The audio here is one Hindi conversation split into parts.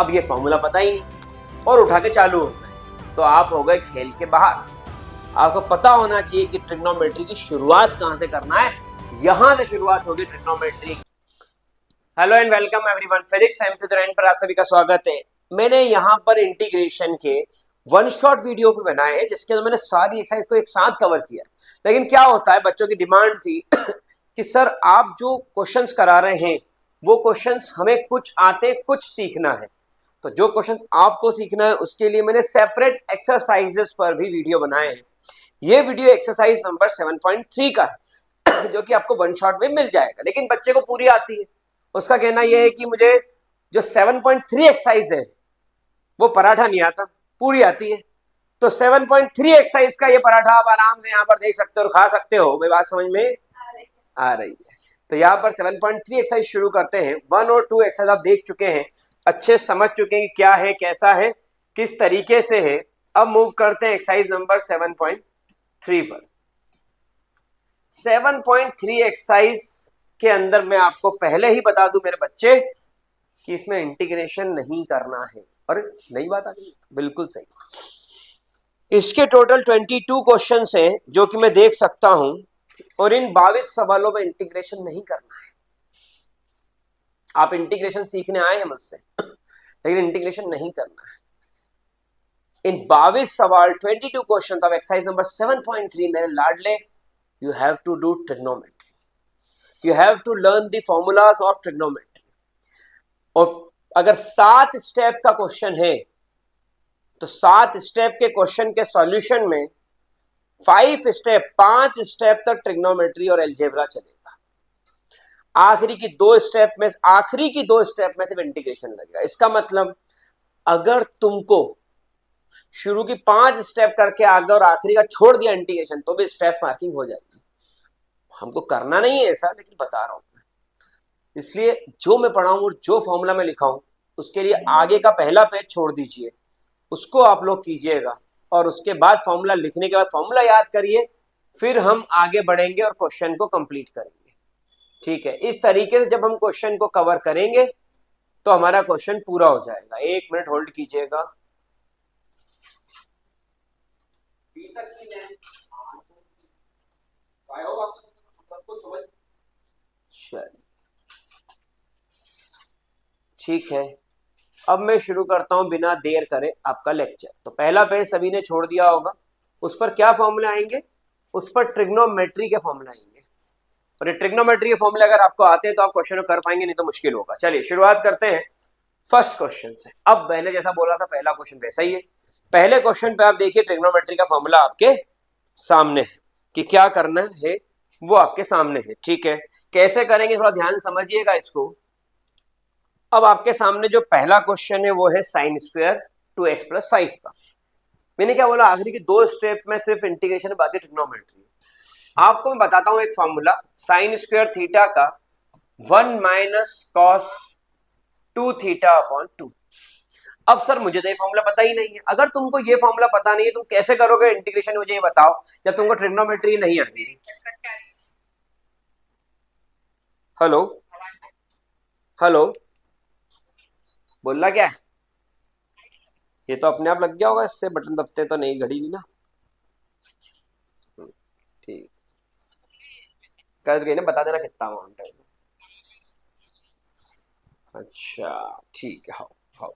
अब ये फॉर्मूला पता ही नहीं और उठा के चालू हो गए तो आप हो गए खेल के बाहर। आपको पता होना चाहिए कि ट्रिग्नोमेट्री की शुरुआत कहां से करना है, यहां से शुरुआत होगी trigonometry. Hello and welcome everyone, physics time to the end पर आप सभी का स्वागत है। मैंने यहाँ पर इंटीग्रेशन के वन शॉट वीडियो भी बनाए हैं जिसके अंदर मैंने सारी एक्सरसाइज को एक साथ कवर किया। लेकिन क्या होता है, बच्चों की डिमांड थी कि सर आप जो क्वेश्चंस करा रहे हैं वो क्वेश्चंस हमें कुछ आते कुछ सीखना है। तो जो क्वेश्चंस आपको सीखना है उसके लिए मैंने सेपरेट एक्सरसाइजेस पर भी वीडियो बनाए हैं। ये वीडियो एक्सरसाइज नंबर 7.3 का है जो कि आपको वन शॉट में मिल जाएगा, लेकिन बच्चे को पूरी आती है। उसका कहना यह है कि मुझे जो 7.3 एक्सरसाइज है वो पराठा नहीं आता, पूरी आती है। तो 7.3 एक्सरसाइज का ये पराठा आप आराम से यहाँ पर देख सकते हो और खा सकते हो। मेरी बात समझ में आ रही है? तो यहाँ पर 7.3 एक्सरसाइज शुरू करते हैं। 1 और 2 एक्सरसाइज आप देख चुके हैं, अच्छे समझ चुके हैं कि क्या है, कैसा है, किस तरीके से है। अब मूव करते हैं एक्सरसाइज नंबर 7.3 पर। 7.3 एक्सरसाइज के अंदर मैं आपको पहले ही बता दूं मेरे बच्चे कि इसमें इंटीग्रेशन नहीं करना है। और नई बात आ गई, बिल्कुल सही। इसके टोटल 22 क्वेश्चन हैं जो कि मैं देख सकता हूं और इन 22 सवालों में इंटीग्रेशन नहीं करना है। आप इंटीग्रेशन सीखने आए हैं मुझसे लेकिन इंटीग्रेशन नहीं करना है। इन 22 सवाल 22 क्वेश्चन ऑफ एक्सरसाइज नंबर 7.3 मेरे लाडले, you have to do trigonometry, you have to learn the formulas of trigonometry। और अगर 7 स्टेप का क्वेश्चन है तो 7 स्टेप के क्वेश्चन के सॉल्यूशन में 5 स्टेप तक ट्रिग्नोमेट्री और अलजेब्रा चलेगा। आखिरी की दो स्टेप में सिर्फ इंटीग्रेशन लगेगा। इसका मतलब अगर तुमको शुरू की 5 स्टेप करके आगे और आखिरी का छोड़ दिया इंटीग्रेशन तो भी स्टेप मार्किंग हो जाएगी। हमको करना नहीं है ऐसा, लेकिन बता रहा हूं मैं। इसलिए जो मैं पढ़ाऊं और जो फॉर्मूला मैं लिखाऊं उसके लिए आगे का पहला पेज छोड़ दीजिए, उसको आप लोग कीजिएगा और उसके बाद फॉर्मूला लिखने के बाद फॉर्मूला याद करिए, फिर हम आगे बढ़ेंगे और क्वेश्चन को कंप्लीट करेंगे। ठीक है, इस तरीके से जब हम क्वेश्चन को कवर करेंगे तो हमारा क्वेश्चन पूरा हो जाएगा। 1 मिनट होल्ड कीजिएगा। ठीक है, अब मैं शुरू करता हूं बिना देर करे आपका लेक्चर। तो पहला पेज सभी ने छोड़ दिया होगा, उस पर क्या फॉर्मूला आएंगे? उस पर ट्रिग्नोमेट्री के फॉर्मूला आएंगे। और ये ट्रिग्नोमेट्री के फॉर्मूले अगर आपको आते हैं तो आप क्वेश्चन को कर पाएंगे, नहीं तो मुश्किल होगा। चलिए शुरुआत करते हैं फर्स्ट क्वेश्चन से। अब मैंने जैसा बोला था पहला क्वेश्चन वैसा ही है। पहले क्वेश्चन पे आप देखिए ट्रिग्नोमेट्री का फॉर्मूला आपके सामने है कि क्या करना है, वो आपके सामने है। ठीक है, कैसे करेंगे थोड़ा ध्यान समझिएगा इसको। अब आपके सामने जो पहला क्वेश्चन है वो है साइन स्क्वायर 2x + 5 का। मैंने क्या बोला, आखिरी की 2 स्टेप में सिर्फ इंटीग्रेशन है, बाकी ट्रिग्नोमेट्री। आपको मैं बताता हूं एक फॉर्मूला साइन स्क्वायर थीटा का 1 - cos 2 θ/2। अब सर मुझे तो ये फॉर्मूला पता ही नहीं है। अगर तुमको ये फॉर्मूला पता नहीं है तुम कैसे करोगे इंटीग्रेशन, मुझे ये बताओ, जब तुमको ट्रिग्नोमेट्री नहीं आती। हेलो हेलो, बोलना क्या है? ये तो अपने आप लग गया होगा, इससे बटन दबते तो नहीं, घड़ी नहीं ना। ठीक, कर गई ना, बता देना कितना अमाउंट है। अच्छा ठीक है, हाँ हाँ,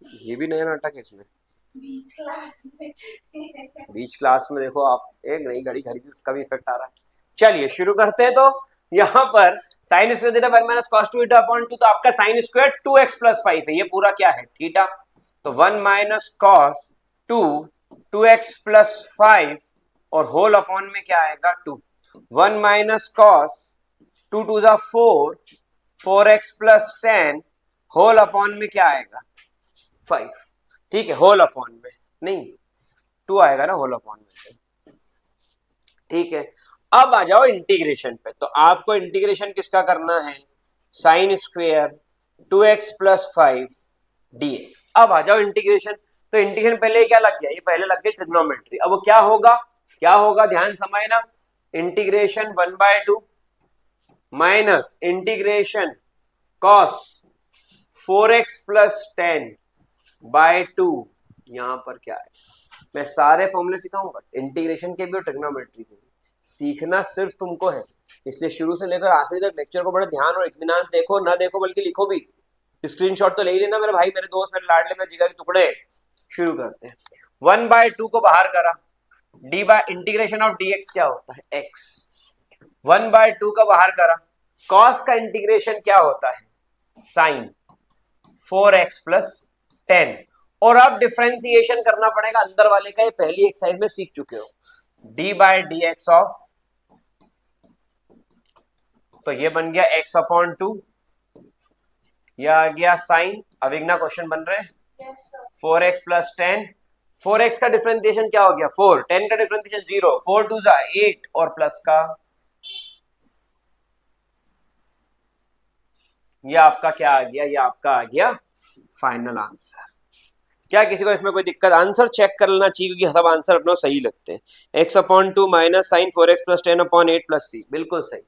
ये भी नया नाटक है इसमें। बीच क्लास में देखो आप एक नई घड़ी खरीदी, उसका भी इफेक्ट आ रहा है। चलिए शुरू करते हैं। तो यहाँ पर साइन स्क्वायर थीटा 1 - cos 2 θ/2, तो आपका साइन स्क्वायर 2x + 5 है, ये पूरा क्या है? थीटा। तो 1 - cos 2 2x + 5 और होल अपॉन में क्या आएगा? 2। 1 - cos 2 2 = 4 4x + 10 होल अपॉन में क्या आएगा? 5। ठीक है, होल अपॉन में नहीं 2 आएगा ना होल अपॉन में। ठीक है, अब आ जाओ इंटीग्रेशन पे। तो आपको इंटीग्रेशन किसका करना है? Sine square 2x + 5 dx। अब आ जाओ इंटीग्रेशन। तो इंटीग्रेशन पहले क्या लग गया? ये पहले लग गई ट्रिग्नोमेट्री। अब वो क्या होगा? क्या होगा ध्यान समझना। Integration 1/2 minus integration cos 4x plus 10/2, यहां पर क्या है, मैं सारे फॉर्मूले सिखाऊंगा, इंटीग्रेशन के भी और ट्रिग्नोमेट्री के भी। सीखना सिर्फ तुमको है, इसलिए शुरू से लेकर आखिरी तक लेक्चर को बड़े ध्यान और इत्मीनान देखो, ना देखो बल्कि लिखो भी। स्क्रीनशॉट तो ले ही लेना मेरे भाई, मेरे दोस्त, मेरे लाडले, मेरे जिगर के टुकड़े। शुरू करते हैं। 1/2 को बाहर करा, D bye integration of dx क्या होता है, x। 1/2 का बाहर करा, cos का इंटीग्रेशन क्या होता है, साइन 4x प्लस 10। और अब डिफरेंशिएशन करना पड़ेगा अंदर वाले का, ये पहली एक्सरसाइज में सीख चुके हो, d by d x of, तो ये बन गया x अपॉन 2, यह आ गया साइन। अब इग्ना क्वेश्चन बन रहे हैं 4x प्लस 10, 4x का डिफरेंशिएशन क्या हो गया 4, 10 का डिफरेंशिएशन 0, 4 2 8 और प्लस का, ये आपका क्या आ गया, ये आपका आ गया फाइनल आंसर। क्या किसी को इसमें कोई दिक्कत, आंसर चेक कर लेना चाहिए क्योंकि सब आंसर अपने सही लगते हैं। x upon 2 minus sine 4x plus 10 upon 8 plus c, बिल्कुल सही।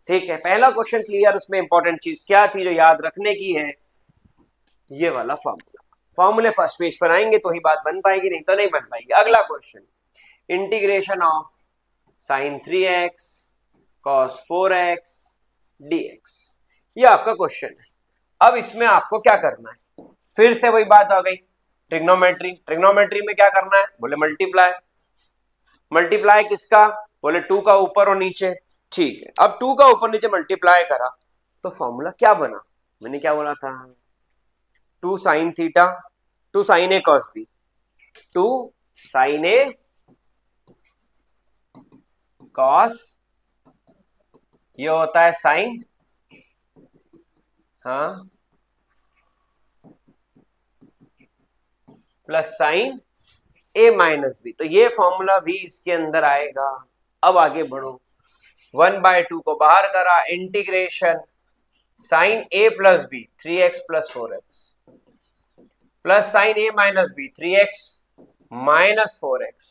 ठीक है, पहला क्वेश्चन क्लियर। उसमें इंपॉर्टेंट चीज क्या थी जो याद रखने की है, ये वाला फॉर्मूला। फॉर्मूले फर्स्ट पेज पर आएंगे तो ही बात बन पाएगी, नहीं तो नहीं बन पाएगी। अगला question, integration of sign 3x cos 4x dx, ये आपका क्वेश्चन है। अब इसमें आपको क्या करना है, फिर से वही बात आ गई, ट्रिग्नोमेट्री। ट्रिग्नोमेट्री में क्या करना है, बोले मल्टीप्लाई। मल्टीप्लाई किसका, बोले 2 का ऊपर और नीचे। ठीक है, अब 2 का ऊपर नीचे मल्टीप्लाई करा तो फॉर्मूला क्या बना, मैंने क्या बोला था, 2 sine theta, 2 sine a cos B, 2 sine a cos, ये होता है साइन, हाँ, प्लस साइन ए माइनस बी, तो ये फॉर्मूला भी इसके अंदर आएगा। अब आगे बढ़ो, 1/2 को बाहर करा, इंटीग्रेशन साइन ए plus B 3x plus 4x plus sine ए minus B 3x minus 4x,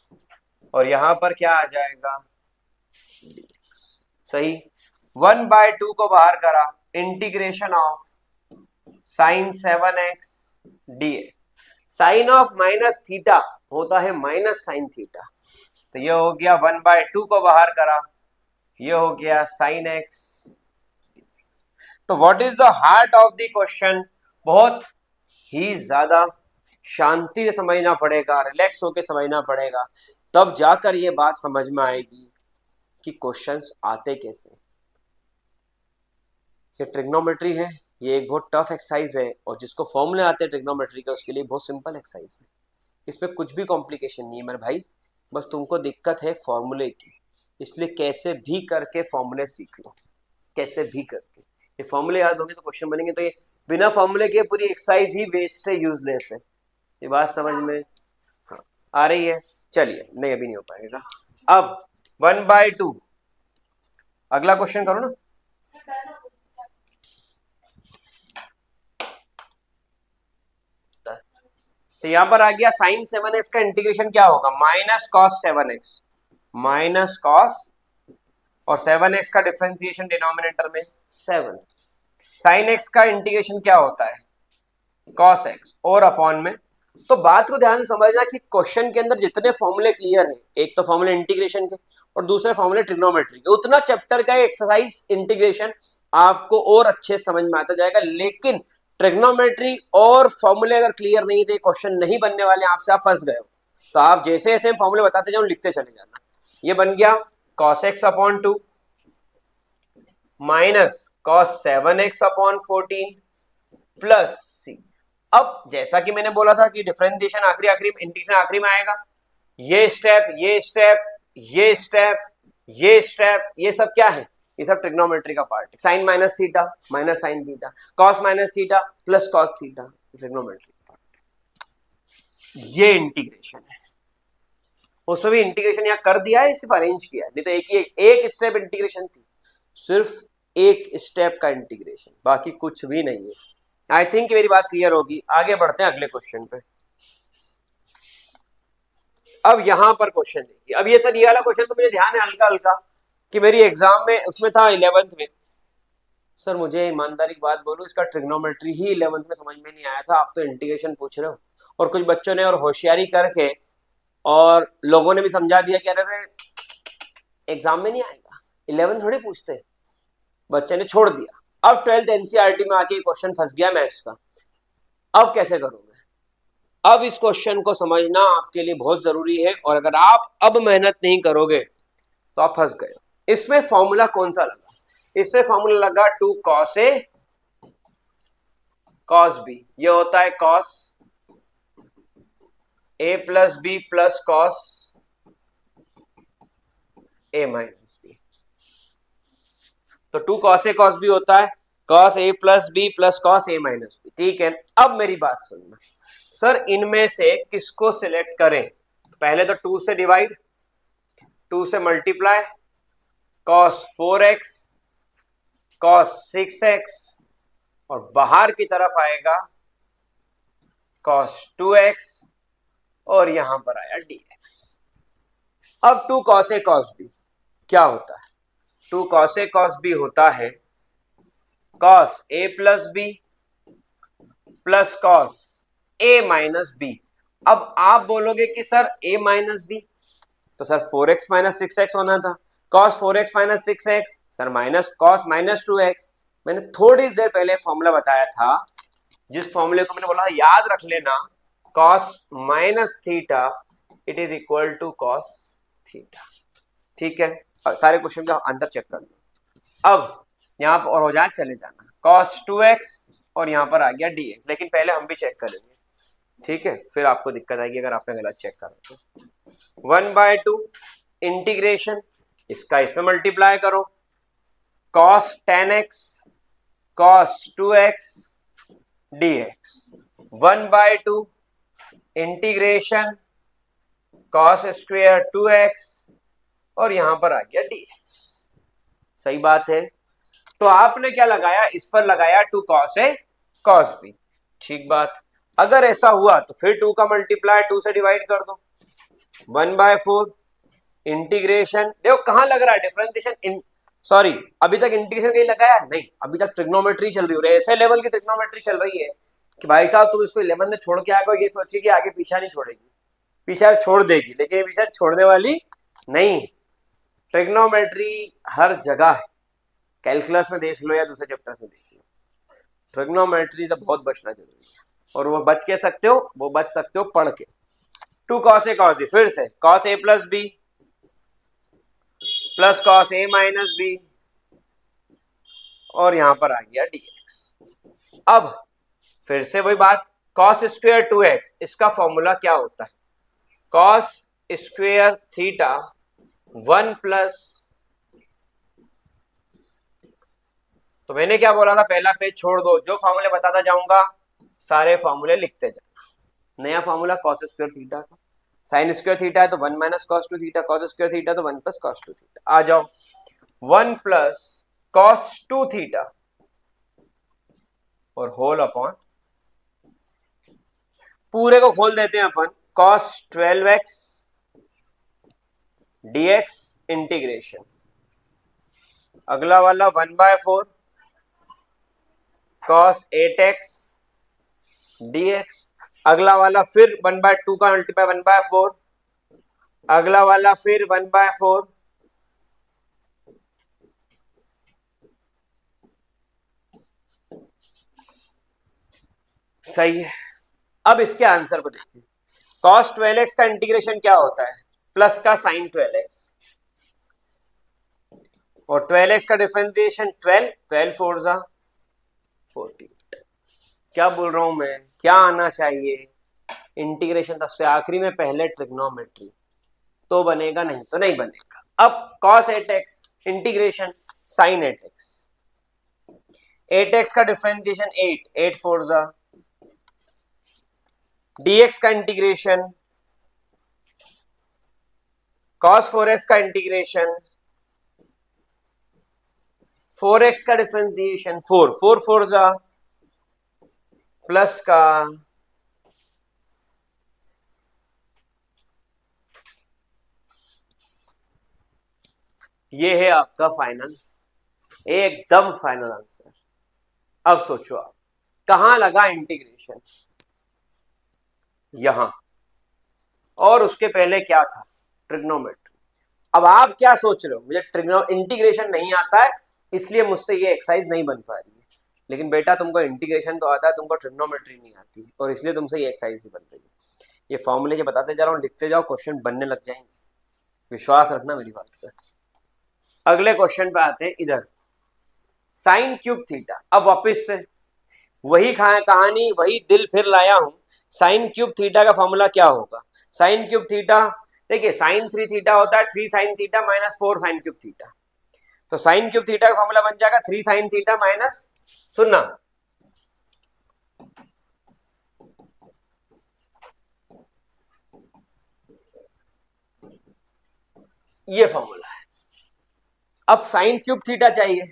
और यहां पर क्या आ जाएगा, सही। 1/2 को बाहर करा, integration of sine 7x dx, sine of minus theta होता है माइनस साइन थीटा, तो ये हो गया 1/2 को बाहर करा, ये हो गया साइन x। तो what is the heart of the question, बहुत ही ज्यादा शांति से समझना पड़ेगा, रिलैक्स होकर समझना पड़ेगा, तब जाकर ये बात समझ में आएगी कि क्वेश्चंस आते कैसे। ये ट्रिग्नोमेट्री है, ये एक बहुत टफ एक्सरसाइज है, और जिसको फॉर्मूले आते हैं ट्रिग्नोमेट्री का उसके लिए बहुत सिंपल एक्सरसाइज है, इसमें कुछ भी कॉम्प्लिकेशन नहीं है मेरे भाई, बस तुमको दिक्कत है फॉर्मूले की, इसलिए कैसे भी करके फॉर्मूले सीख लो, कैसे भी करके। ये फॉर्मूले याद होंगे तो क्वेश्चन बनेंगे, तो ये बिना फॉर्मूले के पूरी एक्सरसाइज ही वेस्ट है, यूजलेस है, ये बात समझ में हाँ आ रही है। चलिए, नहीं अभी नहीं हो पाएगा। अब 1/2, अगला क्वेश्चन करो ना, तो यहां पर आ गया साइन 7x का इंटीग्रेशन क्या होगा, minus cos 7x, minus cos, और 7x का डिफरेंशिएशन डिनोमिनेटर में 7, साइन x का इंटीग्रेशन क्या होता है कॉस x, और अपॉन में। तो बात को ध्यान से समझना कि क्वेश्चन के अंदर जितने फॉर्मूले क्लियर हैं, एक तो फॉर्मूले इंटीग्रेशन के और दूसरे फॉर्मूले ट्रिग्नोमेट्री के, उतना चैप्टर का एक्सरसाइज इंटीग्रेशन आपको और अच्छे समझ में आता जाएगा। लेकिन ट्रिग्नोमेट्री और फॉर्मूले अगर क्लियर नहीं थे, क्वेश्चन नहीं बनने वाले आपसे, आप फंस गए हो, तो आप जैसे ऐसे फॉर्मूले बताते जाओ, लिखते चले जाना। ये बन गया cos x upon 2 minus cos 7x upon 14 plus c। अब जैसा कि मैंने बोला था कि डिफरेंशिएशन आखिरी इंटीग्रेशन आखिरी में आएगा, ये स्टेप, ये स्टेप, ये स्टेप, ये स्टेप, ये सब क्या है, ये सब ट्रिग्नोमेट्री का पार्ट है। Sine minus theta minus sine theta, cos minus theta plus cos theta, trigonometry का पार्ट। ये इंटीग्रेशन है, उसमें भी इंटीग्रेशन यहाँ कर दिया है, सिर्फ अरेंज किया है, नहीं तो एक स्टेप इंटीग्रेशन थी, सिर्फ एक स्टेप का इंटीग्रेशन, बाकी कुछ भी नहीं है। आई थिंक मेरी बात क्लियर होगी। आगे बढ़ते हैं अगले क्वेश्चन पे। अब यहां पर क्वेश्चन देखिए, अब ये सर ये वाला क्वेश्चन तो मुझे ध्यान है हल्का हल्का कि मेरी एग्जाम में उसमें था 11th में, सर मुझे ईमानदारी की बात बोलूं, इसका ट्रिग्नोमेट्री ही 11th में समझ में नहीं आया था, आप तो इंटीग्रेशन पूछ रहे हो। और कुछ बच्चों ने और होशियारी करके और लोगों ने भी समझा दिया कि अरे एग्जाम में नहीं आएगा, 11 थोड़ी पूछते, बच्चे ने छोड़ दिया। अब 12th एनसीईआरटी में आके क्वेश्चन फंस गया मैथ्स का। अब कैसे करोगे? अब इस क्वेश्चन को समझना आपके लिए बहुत जरूरी है, और अगर आप अब मेहनत नहीं करोगे तो आप फंस गए। इसमें फॉर्मूला कौन सा लगा? इसमें फॉर्मूला लगा 2 cos A cos B। ये होता है cos A plus B plus cos A minus B। तो 2 cos A cos B होता है cos A plus B plus cos A minus B। ठीक है, अब मेरी बात सुनना सर, इनमें से किसको सिलेक्ट करें? पहले तो 2 से डिवाइड, 2 से multiply, cos 4x cos 6x, और बाहर की तरफ आएगा cos 2x, और यहां पर आया dx। अब 2 cos A cos B क्या होता है? 2 cos A cos B होता है cos A plus B plus cos A minus B। अब आप बोलोगे कि सर A माइनस B, तो सर 4x माइनस 6x होना था। cos 4x minus 6x sir minus cos minus 2x। मैंने थोड़ी देर पहले फॉर्मूला बताया था, जिस फॉर्मूले को मैंने बोला याद रख लेना, cos minus theta it is equal to cos theta. ठीक है, सारे क्वेश्चन का आंसर चेक कर लो। अब यहां पर और हो जाए चले जाना, cos 2x और यहां पर आ गया dx, लेकिन पहले हम भी चेक करेंगे। ठीक है, फिर आपको दिक्कत आएगी अगर आपने गलत चेक करा तो। 1/2 इंटीग्रेशन, इसका इसमें मल्टीप्लाई करो, cos 10x cos 2x dx। 1/2 integration cos square 2x, और यहां पर आ गया dx। सही बात है। तो आपने क्या लगाया? इस पर लगाया 2 cos A cos B। ठीक बात। अगर ऐसा हुआ तो फिर 2 का मल्टीप्लाई 2 से डिवाइड कर दो, 1/4 इंटीग्रेशन, देखो कहां लग रहा है डिफरेंशिएशन, सॉरी अभी तक इंटीग्रेशन कहीं लगाया नहीं, अभी तक ट्रिग्नोमेट्री चल रही है। ऐसे लेवल की ट्रिग्नोमेट्री चल रही है कि भाई साहब तुम इसको 11 में छोड़ के आगे ये सोचिए कि आगे पीछा नहीं छोड़ेगी, पीछा छोड़ देगी, लेकिन ये पीछा छोड़ने वाली नहीं। ट्रिग्नोमेट्री हर जगह है, कैलकुलस में देख लो या दूसरे चैप्टर्स में देख लो, ट्रिग्नोमेट्री से बहुत बचना जरूरी है। और वो बच के सकते हो, वो बच सकते हो पढ़ के। 2 cos A cos B, फिर से cos A plus B plus cos A minus B, और यहां पर आ गया dx। अब फिर से वही बात, cos स्क्वेयर 2x, इसका फॉर्मूला क्या होता है? cos स्क्वेयर थीटा 1 प्लस, तो मैंने क्या बोला था, पहला पेज छोड़ दो, जो फॉर्मूले बताता जाऊंगा सारे फॉर्मूले लिखते जाना। नया फॉर्मूला cos स्क्वेयर थीटा का, साइन स्क्वेयर थीटा है तो 1 minus cos 2 theta, cos square theta तो 1 प्लस cos 2 थीटा। आ जाओ, 1 प्लस cos 2 थीटा और होल अपॉन, पूरे को खोल देते हैं अपन, cos 12x dx इंटीग्रेशन, अगला वाला 1/4 cos 8x dx, अगला वाला फिर 1/2 का मल्टीप्लाई 1/4, अगला वाला फिर 1/4, सही है। अब इसके आंसर को देखिए, cos 12x का इंटीग्रेशन क्या होता है? प्लस का साइन 12x, और 12x का डिफरेंशिएशन 12, 12 4 जा 48। क्या बोल रहा हूं मैं, क्या आना चाहिए? इंटीग्रेशन सबसे आखिरी में, पहले ट्रिग्नोमेट्री, तो बनेगा, नहीं तो नहीं बनेगा। अब cos 8x integration sign 8x, 8x का डिफरेंशिएशन 8, 8 4 जा, dx का इंटीग्रेशन cos 4x का इंटीग्रेशन, 4x का डिफरेंशिएशन 4, 4 4 जा प्लस का, ये है आपका फाइनल एकदम फाइनल आंसर। अब सोचो आप, कहां लगा इंटीग्रेशन? यहां। और उसके पहले क्या था? ट्रिग्नोमेट्री। अब आप क्या सोच रहे हो, मुझे इंटीग्रेशन नहीं आता है इसलिए मुझसे ये एक्सरसाइज नहीं बन पा रही है। लेकिन बेटा तुमको इंटीग्रेशन तो आता है, तुमको ट्रिग्नोमेट्री नहीं आती और इसलिए तुमसे ये एक्सरसाइज नहीं बन रही है। ये फॉर्मूले के बताते जा रहा हूँ, लिखते जाओ, क्वेश्चन बनने लग जाएंगे, विश्वास रखना मेरी बात पर। अगले क्वेश्चन पे आते हैं। इधर साइन क्यूब थीटा। अब वापिस से वही कहानी, वही दिल फिर लाया हूं। साइन क्यूब थीटा का फॉर्मूला क्या होगा? साइन क्यूब थीटा, देखिए साइन 3 थीटा होता है 3 sine theta minus 4 sign cube theta. तो साइन क्यूब थीटा का फॉर्मूला बन जाएगा 3 साइन थीटा माइनस, सुनना, ये फॉर्मूला है। अब साइन क्यूब थीटा चाहिए,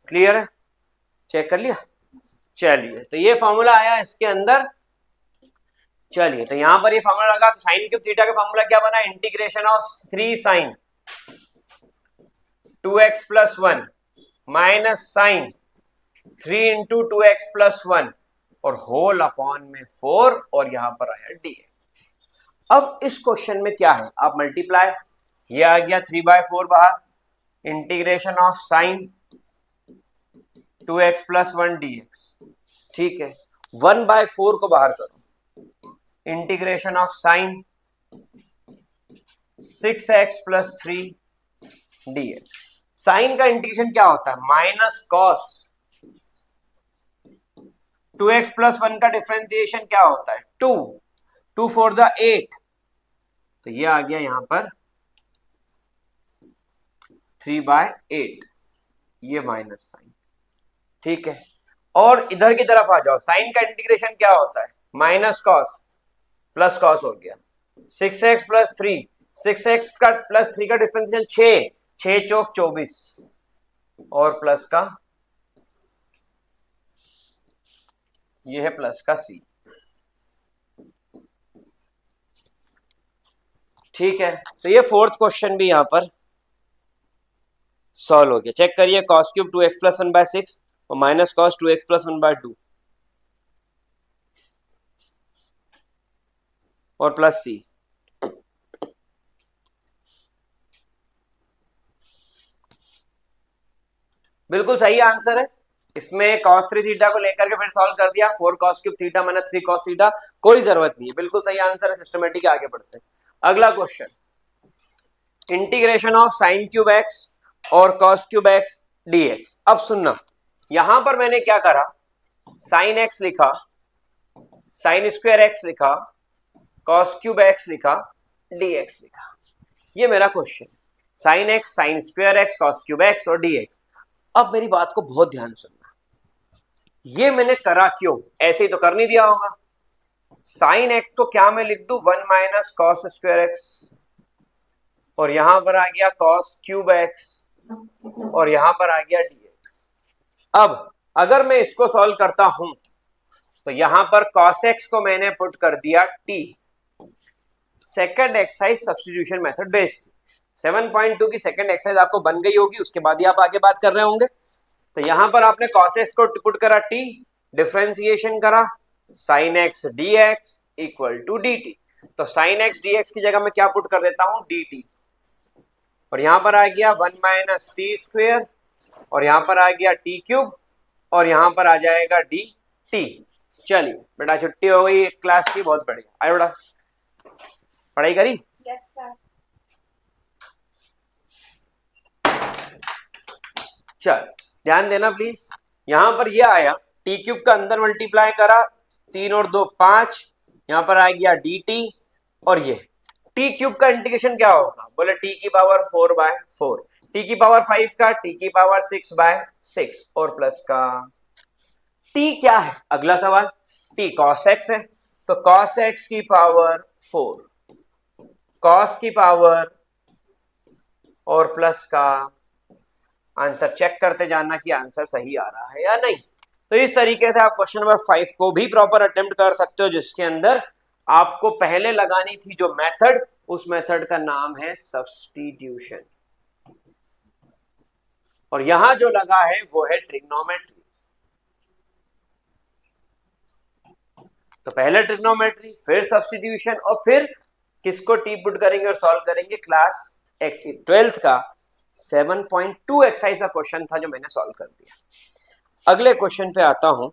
क्लियर है? चेक कर लिया? चलिए, तो ये फॉर्मूला आया इसके अंदर। चलिए, तो यहां पर ये फॉर्मूला लगा, तो साइन क्यूब थीटा का फॉर्मूला क्या बना? Integration of 3 sine 2x plus 1 minus sine 3 into 2x plus 1 और होल अपॉन में 4 और यहां पर आया dx। अब इस क्वेश्चन में क्या है? आप मल्टीप्लाई, ये आ गया 3/4 बाहर, integration of sine 2x plus 1 dx, ठीक है। 1/4 को बाहर करो, integration of sine 6x plus 3 dx। Sine का इंटीग्रेशन क्या होता है? माइनस कॉस 2x प्लस 1 का डिफरेंशिएशन क्या होता है? 2 2 4 जा 8, तो ये आ गया यहां पर 3/8, ये माइनस साइन, ठीक है। और इधर की तरफ आ जाओ, साइन का इंटीग्रेशन क्या होता है? माइनस कॉस प्लस कॉस हो गया 6x प्लस 3, 6x का प्लस 3 का डिफरेंशिएशन 6, 6 चौक 24 और प्लस का ये है प्लस का c, ठीक है। तो ये फोर्थ क्वेश्चन भी यहां पर सॉल्व हो गया। चेक करिए, कॉस क्यूब 2x प्लस 1/6 और माइनस कॉस 2x प्लस 1/2 और प्लस c। बिल्कुल सही आंसर है। इसमें cos 3 थीटा को लेकर के फिर सॉल्व कर दिया, 4 cos cube theta minus 3 cos theta, कोई जरूरत नहीं है, बिल्कुल सही आंसर है। सिस्टमेटिक आगे बढ़ते हैं। अगला question, integration of sine cube x और cos क्यूब एक्स dx। अब सुनना, यहां पर मैंने क्या करा, साइन एक्स लिखा, साइन स्क्वायर एक्स लिखा, cos क्यूब एक्स लिखा, dx लिखा। ये मेरा question, sine x, sign square x, cos cube x और dx। अब मेरी बात को बहुत ध्यान सुनना, ये मैंने करा क्यों? ऐसे ही तो कर नहीं दिया होगा। साइन एक्स को क्या मैं लिख दूं? 1 माइनस कॉस स्क्वायर एक्स, और यहां पर आ गया cos क्यूब एक्स और यहां पर आ गया dx। अब अगर मैं इसको सॉल्व करता हूं तो यहां पर cos x को मैंने पुट कर दिया t। Second exercise substitution method based, 7.2 की सेकंड एक्सरसाइज आपको बन गई होगी, उसके बाद ही आप आगे बात कर रहे होंगे। तो यहां पर आपने cos x को पुट करा t, डिफरेंशिएशन करा, sin x dx equal to dt। तो sin x dx की जगह मैं क्या पुट कर देता हूं? dt। और यहां पर आ गया 1 माइनस टी स्क्वेयर और यहां पर आ गया टी क्यूब और यहां पर आ जाएगा डी टी। चलिए बेटा, छुट्टी हो गई एक क्लास की, बहुत बढ़िया। आए बेटा, पढ़ाई करी? Yes sir. चल ध्यान देना प्लीज, यहां पर ये आया टी क्यूब का अंदर मल्टीप्लाई करा, 3 और 2 5, यहां पर आ गया डी टी और ये टी क्यूब का इंटीग्रेशन क्या होगा? बोले टी की पावर 4/4, टी की पावर 5 का टी की पावर 6/6 और प्लस का टी क्या है? अगला सवाल, टी cos x है, तो cos x की पावर 4, cos की पावर और प्लस का आंसर चेक करते जाना कि आंसर सही आ रहा है या नहीं। तो इस तरीके से आप क्वेश्चन नंबर 5 को भी प्रॉपर अटेम्प्ट कर सकते हो, जिसके अंदर आपको पहले लगानी थी जो मेथड, उस मेथड का नाम है सब्स्टिट्यूशन, और यहां जो लगा है वो है ट्रिग्नोमेट्री। तो पहले ट्रिग्नोमेट्री, फिर सब्स्टिट्यूशन, और फिर किसको टी पुट करेंगे और सॉल्व करेंगे, क्लास 12th का 7.2 एक्सरसाइज का क्वेश्चन था जो मैंने सॉल्व कर दिया। अगले क्वेश्चन पे आता हूं।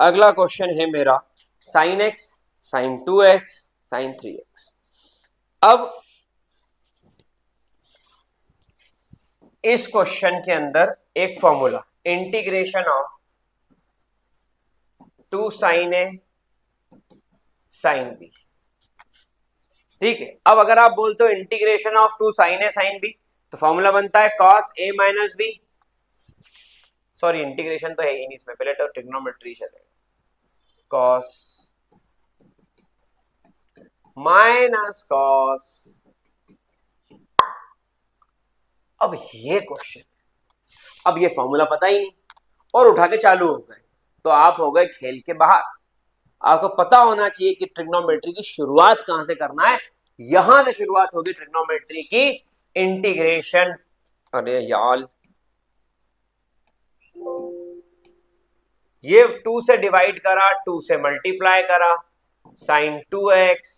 अगला क्वेश्चन है मेरा sin x, sin 2x, sin 3x। अब इस क्वेश्चन के अंदर एक formula, integration of 2 sin a sin b, ठीक है। अब अगर आप बोलते हो integration of 2 sin a sin b, तो फॉर्मूला बनता है cos a minus b, sorry integration तो है ही नहीं इसमें, पहले तो ट्रिग्नोमेट्री चलेगा, cos माइनस cos। अब ये क्वेश्चन, अब ये फॉर्मूला पता ही नहीं और उठा के चालू हो गए, तो आप हो गए खेल के बाहर। आपको पता होना चाहिए कि ट्रिग्नोमेट्री की शुरुआत कहां से करना है। यहां से शुरुआत होगी ट्रिग्नोमेट्री की, इंटीग्रेशन। अरे यार, ये 2 से डिवाइड करा, 2 से मल्टीप्लाई करा, sin 2x,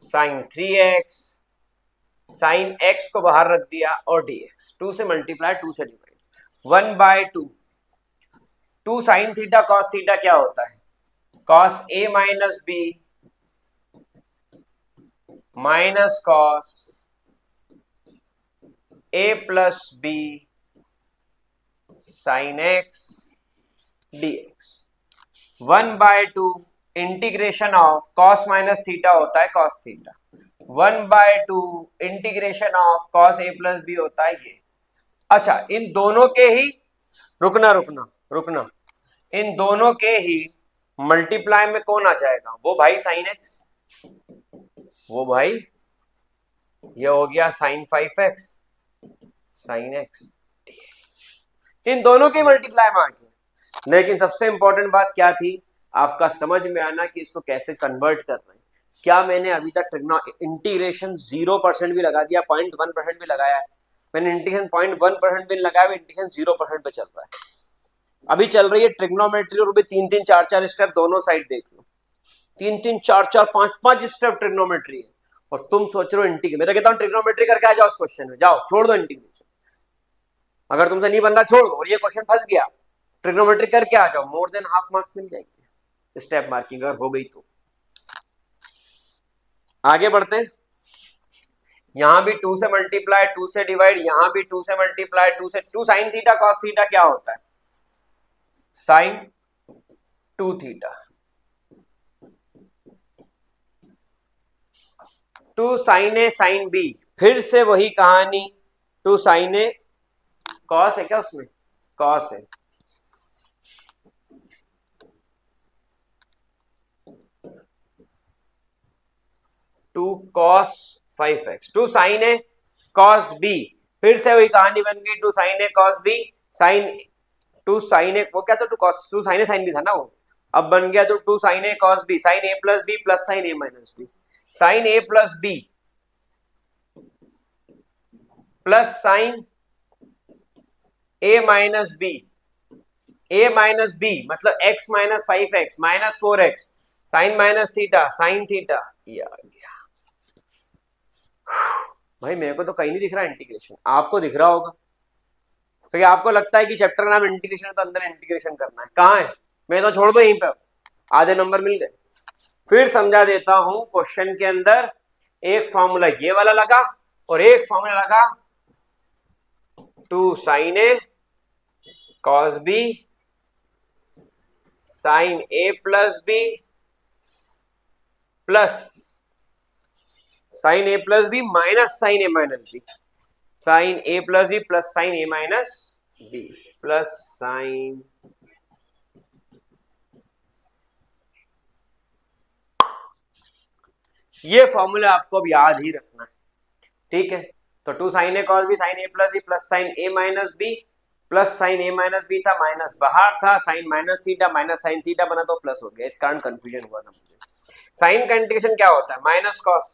sin 3x, sin x को बाहर रख दिया और dx, 2 से मल्टीप्लाई, 2 से divide, 1/2। 2 sin theta cos theta क्या होता है, cos a minus B minus cos a plus b sin x dx। 1/2 integration of cos minus theta होता है cos theta, 1/2 integration of cos a plus b होता है ये। अच्छा, इन दोनों के ही, रुकना रुकना रुकना, इन दोनों के ही मल्टीप्लाई में कौन आ जाएगा, वो भाई sin x, वो भाई ये हो गया sin 5x sin x, इन दोनों के मल्टीप्लाई में आ गया। लेकिन सबसे इंपॉर्टेंट बात क्या थी, आपका समझ में आना कि इसको कैसे कन्वर्ट कर रहे हैं। क्या मैंने अभी तक इंटीग्रेशन 0% भी लगा दिया, 0.1% भी लगाया है? मैंने इंटीग्रेशन 0.1% भी लगाया, इंटीग्रेशन 0% पे चल रहा है। अभी चल रही है ट्रिग्नोमेट्री, और भी 3-3 4-4 स्टेप दोनों साइड देख लो, 3-3 4-4 5-5 स्टेप ट्रिग्नोमेट्री है, और तुम सोच रहे हो इंटीग्रेशन। मैं तो कहता हूं ट्रिग्नोमेट्री करके आ जाओ इस क्वेश्चन में, जाओ छोड़ दो इंटीग्रेशन, अगर तुमसे नहीं बन रहा छोड़ दो, और ये क्वेश्चन फंस गया, ट्रिग्नोमेट्री करके आ जाओ, मोर देन हाफ मार्क्स मिल जाएंगे स्टेप मार्किंग अगर हो गई तो। आगे बढ़ते हैं, यहां भी 2 से मल्टीप्लाई, 2 से डिवाइड, यहां भी 2 से मल्टीप्लाई, 2 से 2 sin थीटा cos थीटा क्या होता है, sin 2 theta, 2 sin a sin b, फिर से वही कहानी, 2 sin a cos है, क्या उसमें cos है, 2 cos 5x, 2 sin a cos b, फिर से वही कहानी बन गई, 2 sin a cos b sin 2 sin a, वो क्या था, 2 sin a sin b था ना वो, अब बन गया तो 2 sin a cos b sin a plus b plus sin a minus b, sin a plus b plus sin a minus b, a minus b मतलब x minus 5x minus 4x sin minus theta sin theta, ये आ गया। भाई मेरे को तो कहीं नहीं दिख रहा इंटीग्रेशन, आपको दिख रहा होगा, क्योंकि आपको लगता है कि चैप्टर का नाम इंटीग्रेशन है तो अंदर इंटीग्रेशन करना है, कहाँ है, मैं तो छोड़ दो यहीं पे, आधे नंबर मिल गए। फिर समझा देता हूं, क्वेश्चन के अंदर एक फॉर्मूला ये वाला लगा और एक फॉर्मूला लगा 2 sin a cos b sin a plus b plus sin a plus b minus sin a minus b, sin a plus b plus sin a minus b plus sin, ये फॉर्मूला आपको अब याद ही रखना है, ठीक है। तो 2 sine a cos b sine A plus b plus sine A minus b plus sine A minus b था, माइनस बाहर था, sine minus theta minus sine theta बना तो प्लस हो गया। इस कारण कंफ्यूजन हुआ था मुझे। साइन का इंटीग्रेशन क्या होता है? माइनस कॉस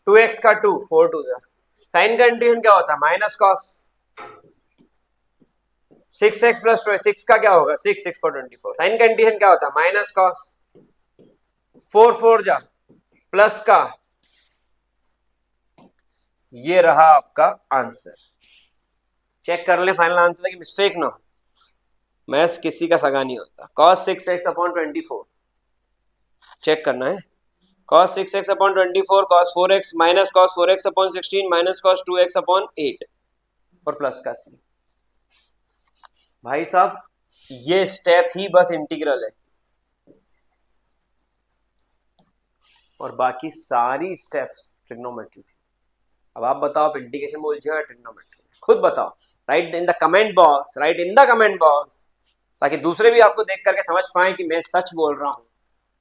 2x का 2 4 2 जा। साइन का इंटीग्रेशन क्या होता है? माइनस कॉस 6x प्लस 2 6 का क्या होगा? 6 6 4 24। साइन का इंटीग्रेशन क्या होता है? माइनस कॉस 4 4 जा प्लस का, ये रहा आपका आंसर। चेक कर ले फाइनल आंसर की मिस्टेक ना हो, मैथ्स किसी का सगा नहीं होता। cos 6x अपॉन 24 चेक करना है। cos 6x upon 24 cos 4x minus cos 4x upon 16 minus cos 2x upon 8 और प्लस का c। भाई साहब ये स्टेप ही बस इंटीग्रल है और बाकी सारी स्टेप्स ट्रिग्नोमेट्री थी। अब आप बताओ आप इंटीग्रेशन बोल या ट्रिग्नोमेट्री, खुद बताओ। Right in the comment box, right in the comment box, ताकि दूसरे भी आपको देख करके समझ पाए कि मैं सच बोल रहा हूं।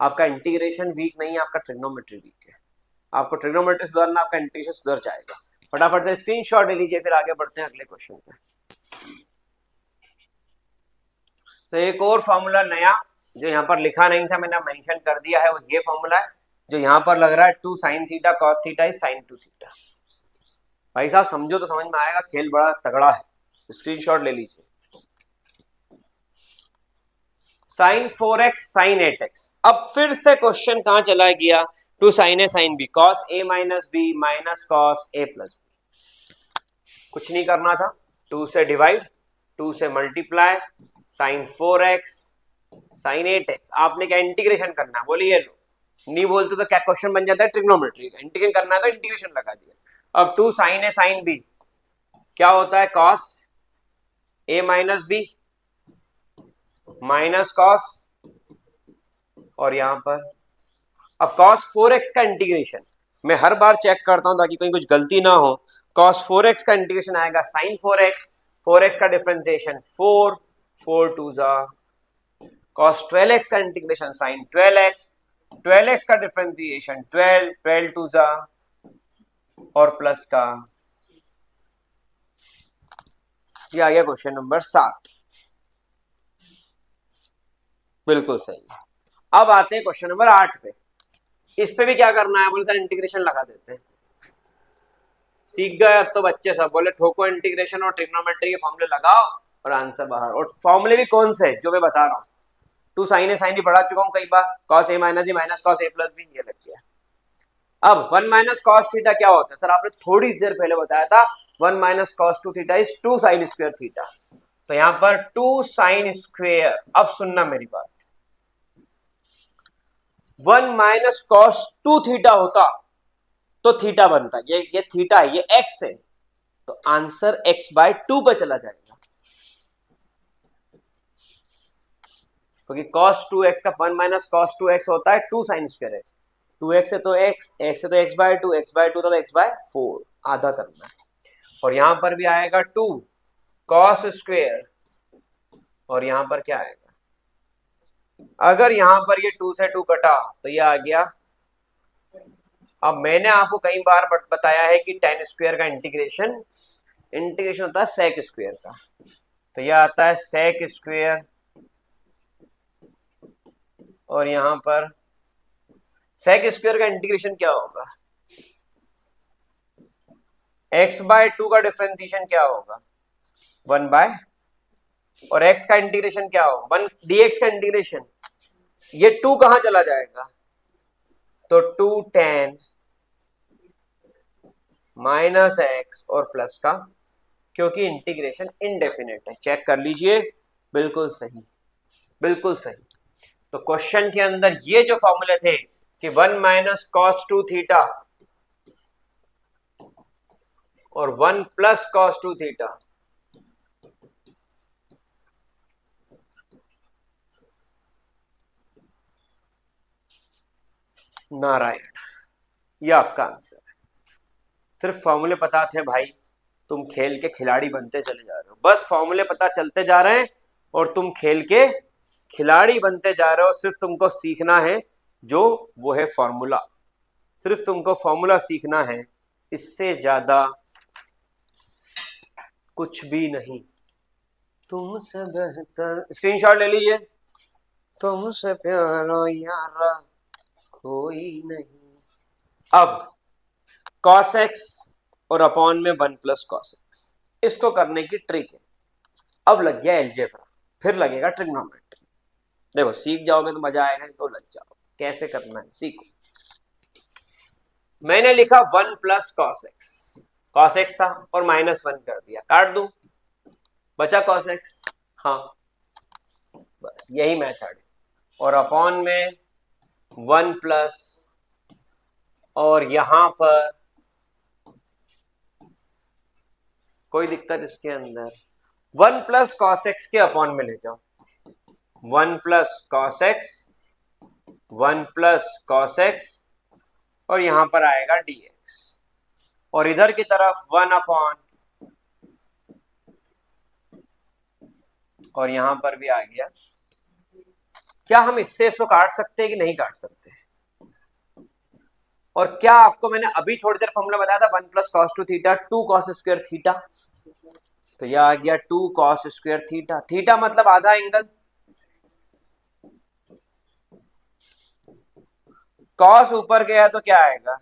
आपका इंटीग्रेशन वीक नहीं है, आपका ट्रिग्नोमेट्री वीक है। आपको ट्रिग्नोमेट्री सुधारना, आपका इंटीग्रेशन सुधर जाएगा। फटाफट से स्क्रीनशॉट ले लीजिए, फिर आगे बढ़ते हैं अगले क्वेश्चन पे। तो एक और फॉर्मूला नया जो यहाँ पर लिखा नहीं था, मैंने मेंशन कर दिया है, वो ये फॉर्मूला है जो यहाँ पर लग रहा है 2 sin theta cos theta is sin 2 theta. भाई साहब समझो तो समझ में आएगा, खेल बड़ा तगड़ा है। स्क्रीनशॉट ले लीजिए। sin 4x sin 8x। अब फिर से क्वेश्चन कहां चला गया? 2 sin a sin b cos a minus b minus cos a plus b। कुछ नहीं करना था, 2 से डिवाइड 2 से multiply sin 4x sin 8x। आपने क्या इंटीग्रेशन करना है? बोलिए लो, नहीं बोलते तो क्या क्वेश्चन बन जाता है ट्रिग्नोमेट्री का। इंटीग्रेशन करना है तो इंटीग्रेशन लगा दिया। अब 2 sin a sin b क्या होता है? cos a minus b minus cos, और यहां पर अब cos 4x का इंटीग्रेशन मैं हर बार चेक करता हूं ताकि कहीं कुछ गलती ना हो। cos 4x का इंटीग्रेशन आएगा sin 4x, 4x का डिफरेंशिएशन 4 4 2 जा, cos 12x का इंटीग्रेशन sin 12x, 12x का डिफरेंशिएशन 12 12 2 जा और प्लस का। ये आ गया क्वेश्चन नंबर 7। बिल्कुल सही। अब आते हैं क्वेश्चन नंबर 8 पे। इस पे भी क्या करना है? बोले सर इंटीग्रेशन लगा देते हैं। सीख गए अब तो बच्चे सब, बोले ठोको इंटीग्रेशन और ट्रिग्नोमेट्री के फॉर्मूले लगाओ और आंसर बाहर। और फॉर्मूले भी कौन से जो मैं बता रहा हूँ? 2 sin a sin b पढ़ा चुका हूँ कई बार, cos a minus b minus cos a plus b, ये लग गया। अब 1 माइनस cos थीटा क्या होता है? सर आपने थोड़ी देर पहले बताया था 1 minus cos 2 theta is 2 sin square theta. तो यहां पर 2 sin स्क्वायर। अब सुनना मेरी बात, 1 माइनस cos 2 थीटा होता तो थीटा बनता, ये थीटा है, ये x है, तो आंसर x बाय 2 पर चला जाएगा, क्योंकि cos 2x का 1 माइनस cos 2x होता है 2 sin स्क्वायर x। 2x है तो x, x है तो x बाय 2, x बाय 2 तो x बाय 4, आधा करना है। और यहां पर भी आएगा 2 cos स्क्वायर, और यहां पर क्या आएगा? अगर यहां पर ये 2 से 2 कटा तो ये आ गया। अब मैंने आपको कई बार बताया है कि tan स्क्वायर का इंटीग्रेशन होता है sec स्क्वायर का, तो यह आता है sec स्क्वायर, और यहां पर sec स्क्वायर का इंटीग्रेशन क्या होगा? x बाय 2 का डिफरेंशिएशन क्या होगा? 1 बाय, और x का इंटीग्रेशन क्या होगा? 1 dx का इंटीग्रेशन, ये 2 कहां चला जाएगा? तो 2 tan माइनस x और प्लस का, क्योंकि इंटीग्रेशन इनडेफिनेट है। चेक कर लीजिए, बिल्कुल सही, बिल्कुल सही। तो क्वेश्चन के अंदर ये जो फॉर्मूले थे कि 1 माइनस cos 2 थीटा और 1 प्लस cos 2 थीटा, नारायण, ये आपका आंसर है। सिर्फ फॉर्मूले पता थे भाई, तुम खेल के खिलाड़ी बनते चले जा रहे हो। बस फॉर्मूले पता चलते जा रहे हैं और तुम खेल के खिलाड़ी बनते जा रहे हो। सिर्फ तुमको सीखना है जो वो है फॉर्मूला, सिर्फ तुमको फॉर्मूला सीखना है इससे ज्यादा कुछ भी नहीं, तुमसे बेहतर, स्क्रीनशॉट ले लीजिए, तुमसे प्यारा यारा कोई नहीं। अब cos x और अपॉन में 1 प्लस cos x, इसको करने की ट्रिक है। अब लग गया एलजेब्रा, फिर लगेगा ट्रिग्नोमेट्री। देखो सीख जाओगे तो मजा आएगा, तो लग जाओ कैसे करना है सीखो। मैंने लिखा 1 प्लस cos x था और -1 कर दिया, काट दूं, बचा cos x। हाँ बस यही मेथड है। और अपॉन में 1 प्लस, और यहां पर कोई दिक्कत इसके अंदर, 1 प्लस cos x के अपॉन में ले जाओ, 1 plus cos x, 1 plus cos x, और यहां पर आएगा dx, और इधर की तरफ 1 अपॉन, और यहां पर भी आ गया। क्या हम इससे इसको काट सकते हैं कि नहीं काट सकते? और क्या आपको मैंने अभी थोड़ी देर फॉर्मूला बताया था 1 plus cos two theta 2 cos square theta, तो यह आ गया 2 कॉस स्क्वायर थीटा। थीटा मतलब आधा एंगल, कॉस ऊपर गया तो क्या आएगा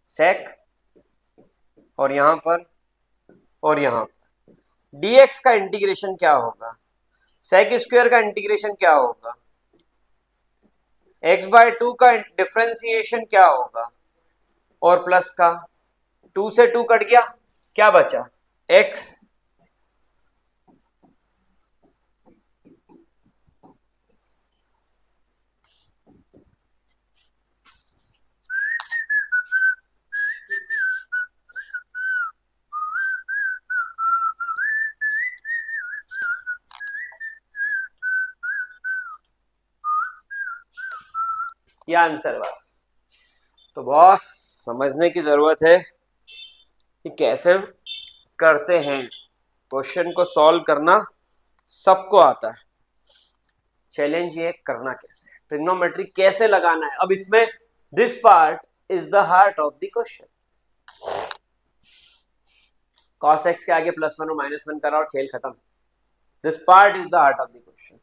सेक, और यहां पर और यहां पर dx का इंटीग्रेशन क्या होगा, सेक स्क्वायर का इंटीग्रेशन क्या होगा, x/2 का डिफरेंशिएशन क्या होगा, और प्लस का 2 से 2 कट गया, क्या बचा x, ये आंसर बस। तो बॉस समझने की जरूरत है कि कैसे करते हैं, क्वेश्चन को सॉल्व करना सबको आता है, चैलेंज ये करना कैसे, ट्रिग्नोमेट्री कैसे लगाना है। अब इसमें this part is the heart of the question. cos x के आगे +1 और -1 करा और खेल खत्म। This part is the heart of the question.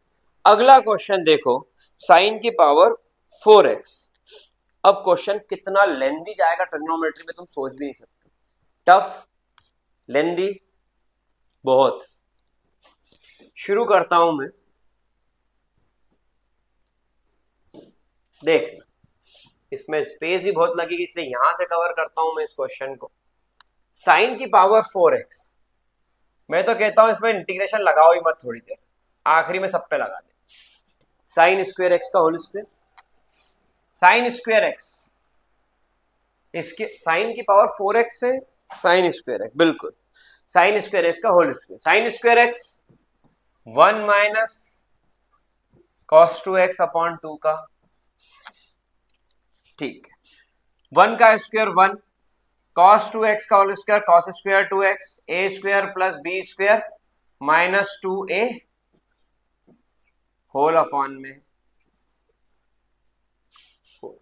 अगला क्वेश्चन देखो, साइन की पावर 4x। अब क्वेश्चन कितना लेंदी जाएगा ट्रिग्नोमेट्री में तुम सोच भी नहीं सकते, टफ, लेंदी बहुत। शुरू करता हूं मैं, देख इसमें स्पेस ही बहुत लगेगी, इसलिए यहां से कवर करता हूं मैं इस क्वेश्चन को। साइन की पावर 4x, मैं तो कहता हूं इसमें इंटीग्रेशन लगाओ ही मत, थोड़ी देर आखिरी में सब पे लगा दे। साइन स्क्वायर एक्स का whole square, sine square x, इसके साइन की पावर 4x है, साइन स्क्वायर एक्स, बिल्कुल साइन स्क्वायर एक्स का whole square, sine square x 1 minus cos 2x upon 2 का, ठीक है, 1 का स्क्वायर 1, cos 2x का whole square cos square 2x, a square plus b square minus 2a whole upon में 4।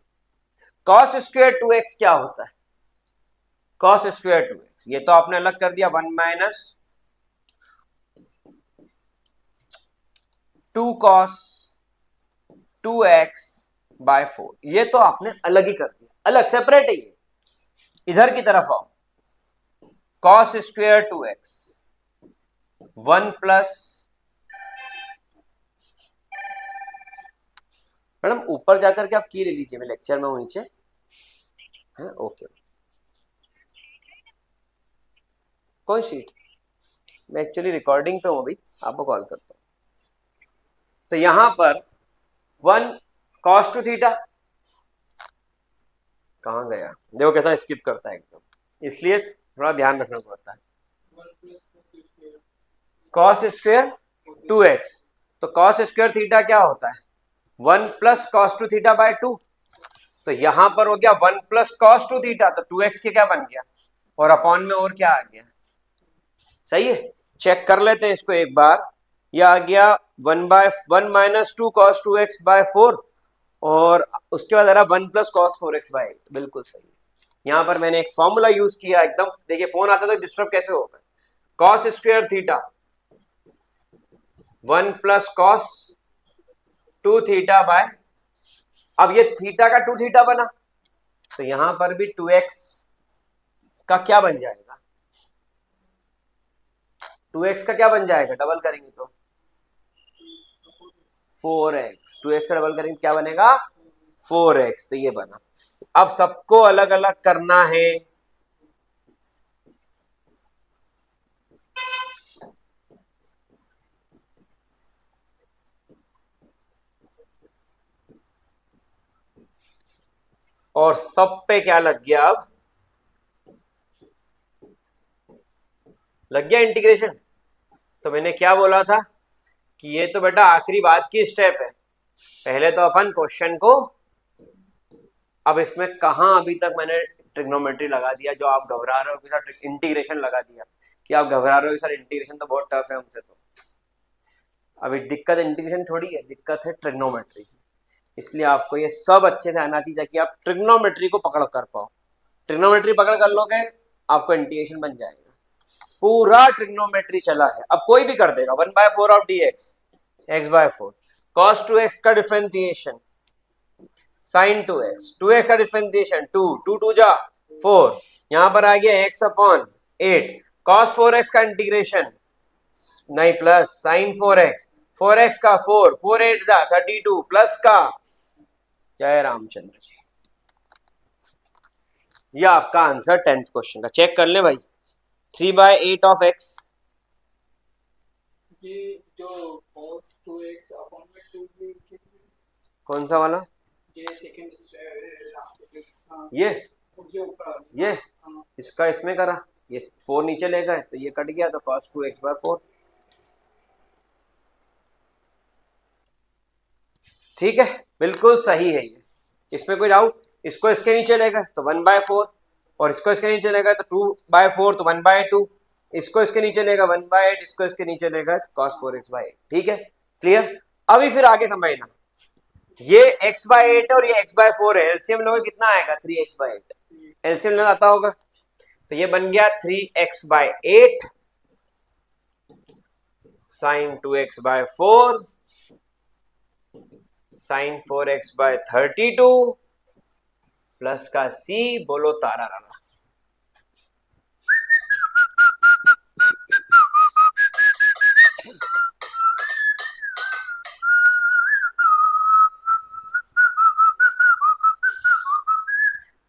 cos स्क्वायर 2x क्या होता है, cos स्क्वायर 2x ये तो आपने अलग कर दिया, 1 माइनस 2 cos 2x बाय 4, ये तो आपने अलग ही कर दिया, अलग सेपरेट है ये। इधर की तरफ आओ, cos square 2x 1 plus, madam ऊपर जाकर के आप की ले लीजिए, मैं लेक्चर में हूं नीचे है, ओके। कौन शीट, मैं एक्चुअली रिकॉर्डिंग पे हूं अभी, आपको कॉल करता हूं। तो यहां पर 1 cos 2 थीटा, कहां गया, देखो कैसा स्किप करता है एकदम, इसलिए थोड़ा ध्यान रखना पड़ता है। cos स्क्वायर 2x, तो cos स्क्वायर थीटा क्या होता है 1 प्लस cos 2 थीटा बाय 2, तो यहां पर हो गया 1 प्लस cos 2 थीटा, तो 2x के क्या बन गया, और अपॉन में और क्या आ गया, सही है। चेक कर लेते हैं इसको एक बार, यह आ गया 1 माइनस 2 cos 2x बाय 4, और उसके बाद आ रहा 1 प्लस cos 4x बाय 8, बिल्कुल सही। यहां पर मैंने एक फॉर्मूला यूज किया, एकदम देखिए फोन आता तो डिस्टर्ब कैसे होगा। Cos square theta 1 plus cos 2 theta by, अब ये थीटा का 2 थीटा बना, तो यहां पर भी 2x का क्या बन जाएगा, 2x का क्या बन जाएगा, डबल करेंगे तो 4x, 2x का डबल करेंगे क्या बनेगा 4x, तो ये बना। अब सबको अलग अलग करना है, और सब पे क्या लग गया, अब लग गया इंटीग्रेशन। तो मैंने क्या बोला था कि ये तो बेटा आखिरी बात की स्टेप है, पहले तो अपन क्वेश्चन को, अब इसमें कहां अभी तक मैंने ट्रिग्नोमेट्री लगा दिया, जो आप घबरा रहे हो कि सर इंटीग्रेशन लगा दिया, कि आप घबरा रहे हो कि सर इंटीग्रेशन तो बहुत टफ है हमसे, तो अभी दिक्कत इंटीग्रेशन थोड़ी है, दिक्कत है ट्रिग्नोमेट्री। इसलिए आपको ये सब अच्छे से आना चाहिए कि आप ट्रिग्नोमेट्री को पकड़ कर पाओ। ट्रिग्नोमेट्री पकड़ कर लोगे आपको इंटीग्रेशन बन जाएगा। पूरा ट्रिग्नोमेट्री चला है, अब कोई भी कर देगा, 1/4 of dx x/4, cos 2x का डिफरेंशिएशन sin 2x, 2x का डिफरेंशिएशन 2, 2 2 जा 4, यहां पर आ गया x अपॉन 8, cos 4x का इंटीग्रेशन नहीं प्लस sin 4x, 4x का 4, 4 8 जा 32 प्लस का, जय रामचंद्र जी। यह आपका आंसर 10th क्वेश्चन का, चेक कर ले भाई। 3/8 ऑफ x, ये जो cos 2x अपॉन में 2 कौन सा वाला, ये सेकंड ये ऊपर ये इसका इसमें करा, ये 4 नीचे ले गए तो ये कट गया, तो cos 2x/4, ठीक है बिल्कुल सही है ये, इसमें कोई डाउट। इसको इसके नीचे ले गए तो 1/4, और इसको इसके नीचे ले गए तो 2/4, तो 1/2, इसको इसके नीचे लेगा 1/8, इसको इसके नीचे लेगा तो cos 4x/8, ठीक है क्लियर। अभी फिर आगे समझना, ये x/8 और ये x/4 है, एलसीएम लोगे कितना आएगा 3x/8, एलसीएम लेना आता होगा, तो ये बन गया 3x/8 sin 2x/4 sin 4x/32 plus का c, बोलो तारा राना।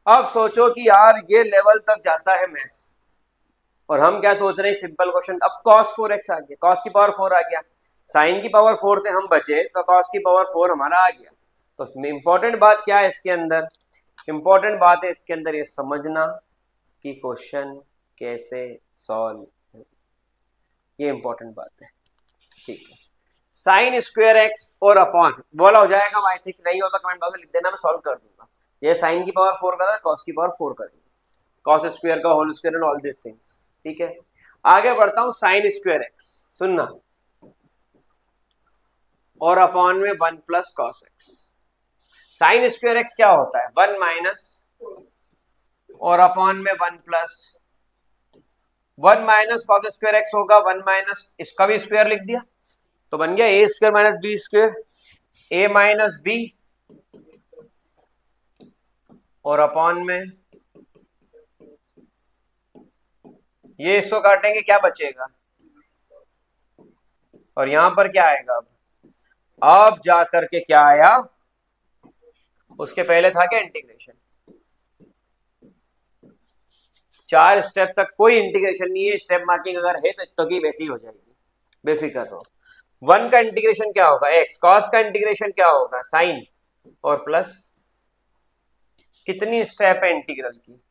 अब सोचो कि यार ये लेवल तक जाता है मैथ्स, और हम क्या सोच रहे हैं सिंपल क्वेश्चन, अब cos 4x आ गया, cos की पावर 4 आ गया, sin की पावर 4 से हम बचे तो cos की पावर 4 हमारा आ गया। तो इंपॉर्टेंट बात क्या है इसके अंदर, इंपॉर्टेंट बात है इसके अंदर ये समझना कि क्वेश्चन कैसे सॉल्व, ये इंपॉर्टेंट बात है, ठीक है। साइन स्क्वायर एक्स और अपॉन बोला हो जाएगा, आई थिंक नहीं होता कमेंट बॉक्स में लिख देना, मैं सॉल्व कर दूंगा। ये साइन की पावर 4 का था, कॉस की पावर 4 कर, कॉस स्क्वायर का whole square and all this things, ठीक है। आगे बढ़ता हूं, साइन स्क्वायर एक्स सुनना, और अपॉन में 1 plus cos x. Sign square x क्या होता है 1 माइनस, और अपॉन में 1 plus, 1 minus cos square x होगा 1 माइनस, इसका भी स्क्वायर लिख दिया तो बन गया ए स्क्वायर माइनस बी स्क्वायर, ए माइनस बी, और अपॉन में ये इसको काटेंगे क्या बचेगा, और यहां पर क्या आएगा, अब जाकर के क्या आया, उसके पहले था क्या इंटीग्रेशन, 4 स्टेप तक कोई इंटीग्रेशन नहीं है, स्टेप मार्किंग अगर है तो की वैसी हो जाएगी, बेफिक्र रहो। 1 का इंटीग्रेशन क्या होगा एक्स, कॉस का इंटीग्रेशन क्या होगा साइन, और प्लस कितनी स्टेप है इंटीग्रल की,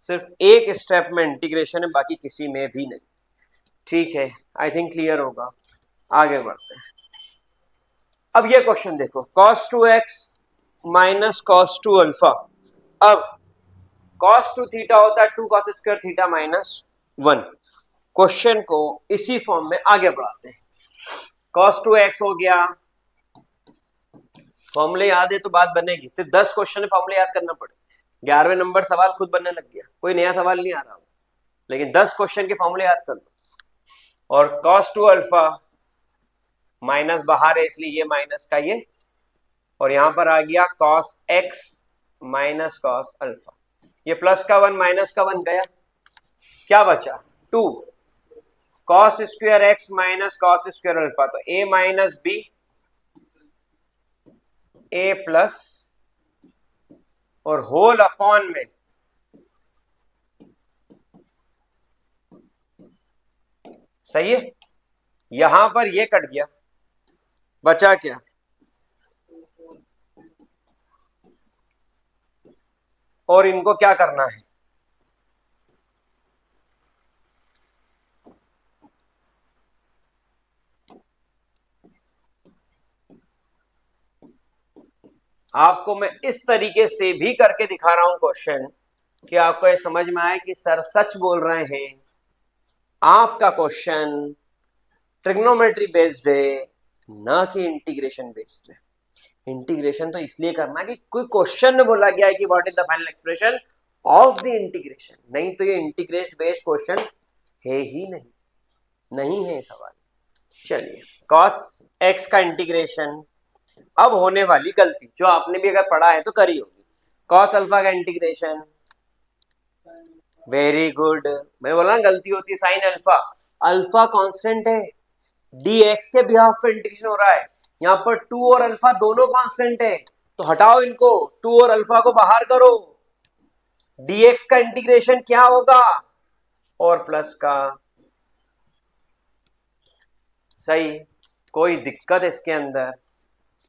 सिर्फ एक स्टेप में इंटीग्रेशन है, बाकी किसी में भी नहीं, ठीक है। आई थिंक क्लियर होगा, आगे बढ़ते हैं। अब ये क्वेश्चन देखो, cos 2x minus cos 2 alpha, अब cos 2 थीटा होता है 2 cos square theta minus 1। Question को इसी फॉर्म में आगे बढ़ाते हैं, cos 2x हो गया फॉर्मूले याद है तो बात बनेगी। तो 10 क्वेश्चन में फॉर्मूले याद करना पड़े। 11वें नंबर सवाल खुद बनने लग गया, कोई नया सवाल नहीं आ रहा, लेकिन 10 क्वेश्चन के फॉर्मूले याद कर लो। और cos 2 अल्फा माइनस बाहर है इसलिए ये माइनस का ये, और यहां पर आ गया cos x minus cos alpha, ये प्लस का 1 माइनस का 1 गया, क्या बचा 2 cos square x minus cos square alpha, तो a minus b a plus और होल अपॉन में सही है। यहां पर ये कट गया, बचा क्या, और इनको क्या करना है, आपको मैं इस तरीके से भी करके दिखा रहा हूं क्वेश्चन कि आपको ये समझ में आए कि सर सच बोल रहे हैं, आपका क्वेश्चन ट्रिग्नोमेट्री बेस्ड है ना कि इंटीग्रेशन बेस्ड है। इंटीग्रेशन तो इसलिए करना कि कोई क्वेश्चन में बोला गया है कि what is the final expression of the integration, नहीं तो ये इंटीग्रेट बेस्ड क्वेश्चन है ही नहीं, नहीं है सवाल। चलिए cos x का इंटीग्रेशन, अब होने वाली गलती जो आपने भी अगर पढ़ा है तो करी होगी, cos अल्फा का इंटीग्रेशन, वेरी गुड, मैंने बोला ना गलती होती है साइन अल्फा, अल्फा कांस्टेंट है, dx के बिहाफ पे इंटीग्रेशन हो रहा है, यहाँ पर 2 और अल्फा दोनों कांस्टेंट है, तो हटाओ इनको, 2 और अल्फा को बाहर करो, dx का इंटीग्रेशन क्या होगा, और प्लस का, सही, कोई दिक्कत इसके अंदर,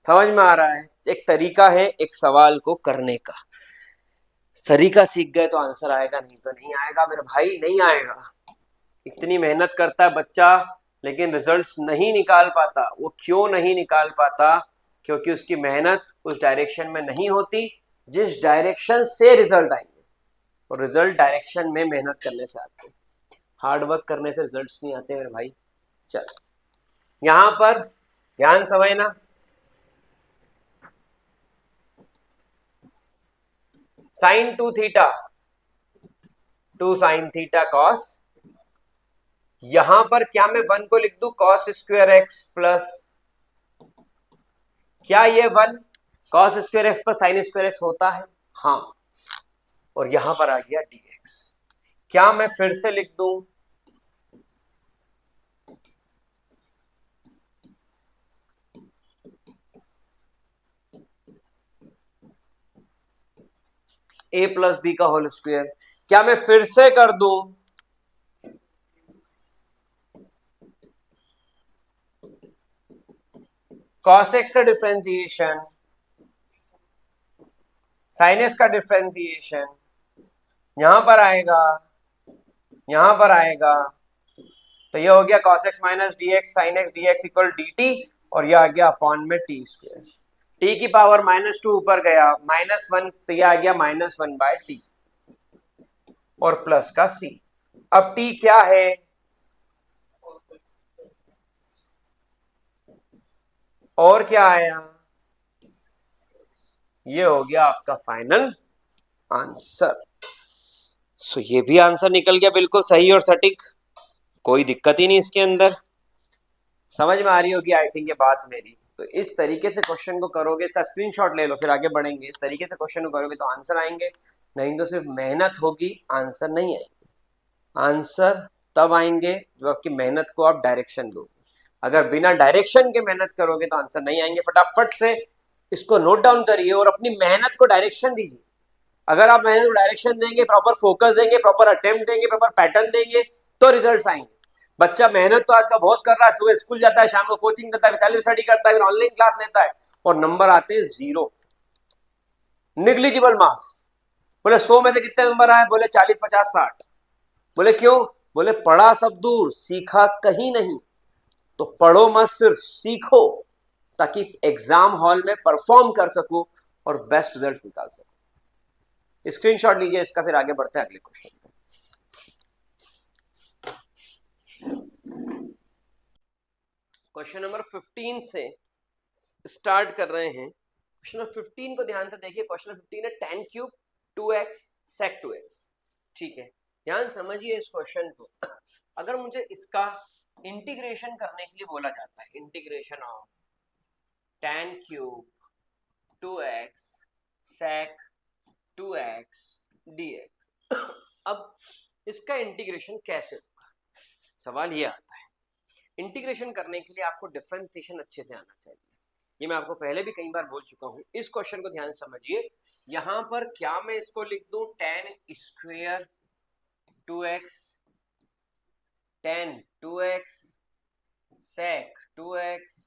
समझ में आ रहा है। एक तरीका है एक सवाल को करने का, तरीका सीख गए तो आंसर आएगा, नहीं तो नहीं आएगा मेरे भाई, नहीं आएगा। इतनी मेहनत करता है बच्चा लेकिन रिजल्ट्स नहीं निकाल पाता, वो क्यों नहीं निकाल पाता, क्योंकि उसकी मेहनत उस डायरेक्शन में नहीं होती जिस डायरेक्शन से रिजल्ट आएंगे, और रिजल्ट डायरेक्शन में मेहनत करने से आते हैं, हार्ड वर्क करने से रिजल्ट्स नहीं आते मेरे भाई। चल यहां पर ध्यान समझना, sine 2 theta 2 sine theta cos, यहां पर क्या मैं 1 को लिख दूं cos स्क्वायर एक्स प्लस, क्या ये 1 cos square x plus sign square x होता है, हाँ, और यहां पर आ गया dx, क्या मैं फिर से लिख दूं a प्लस बी का होल स्क्वायर, क्या मैं फिर से कर दूं cos x का डिफरेंशिएशन साइन एक्स का डिफरेंशिएशन, यहां पर आएगा, यहां पर आएगा, तो ये हो गया cos x minus D x sine x D x equal D T, और ये आ गया अपॉन में टी स्क्वायर, टी की पावर -2 ऊपर गया -1, तो ये आ गया -1 बाय टी और प्लस का सी। अब टी क्या है, और क्या आया, ये हो गया आपका फाइनल आंसर। सो ये भी आंसर निकल गया बिल्कुल सही और सटीक, कोई दिक्कत ही नहीं इसके अंदर, समझ में आ रही होगी आई थिंक ये बात मेरी। तो इस तरीके से क्वेश्चन को करोगे, इसका स्क्रीनशॉट ले लो फिर आगे बढ़ेंगे, इस तरीके से क्वेश्चन को करोगे तो आंसर आएंगे, नहीं तो सिर्फ मेहनत होगी आंसर नहीं आएंगे। आंसर तब आएंगे जब आपकी मेहनत को आप डायरेक्शन दोगे, अगर बिना डायरेक्शन के मेहनत करोगे तो आंसर नहीं आएंगे। फटाफट से इसको नोट डाउन करिए और अपनी मेहनत को डायरेक्शन दीजिए, अगर आप मेहनत को डायरेक्शन देंगे, प्रॉपर फोकस देंगे, प्रॉपर अटेम्प्ट देंगे, प्रॉपर पैटर्न देंगे तो रिजल्ट्स आएंगे। बच्चा मेहनत तो आज का बहुत कर रहा है, सुबह स्कूल जाता है, शाम को कोचिंग करता है, सेल्फ स्टडी करता है, फिर ऑनलाइन क्लास लेता है, और नंबर आते हैं 0, निग्लिजिबल मार्क्स। बोले 100 में से कितने नंबर आए, बोले 40 50 60, बोले क्यों, बोले पढ़ा सब दूर सीखा कहीं नहीं, तो पढ़ो मत सिर्फ सीखो, ताकि एग्जाम हॉल में परफॉर्म कर सको और बेस्ट रिजल्ट निकाल सको। स्क्रीनशॉट लीजिए इसका, फिर आगे बढ़ते हैं अगले क्वेश्चन पे। क्वेश्चन नंबर 15 से स्टार्ट कर रहे हैं क्वेश्चन नंबर 15 को ध्यान से देखिए। क्वेश्चन नंबर 15 है tan cube 2x sec 2x। ठीक है, ध्यान समझिए इस क्वेश्चन को। अगर मुझे इसका इंटीग्रेशन करने के लिए बोला जाता है, integration of tan cube 2x sec 2x dx, अब इसका इंटीग्रेशन कैसे होगा, सवाल ये आता है। इंटीग्रेशन करने के लिए आपको डिफरेंशिएशन अच्छे से आना चाहिए। ये मैं आपको पहले भी कई बार बोल चुका हूं। इस क्वेश्चन को ध्यान समझिए। यहां पर क्या मैं इसको लिख दूं tan square 2x tan 2x sec 2x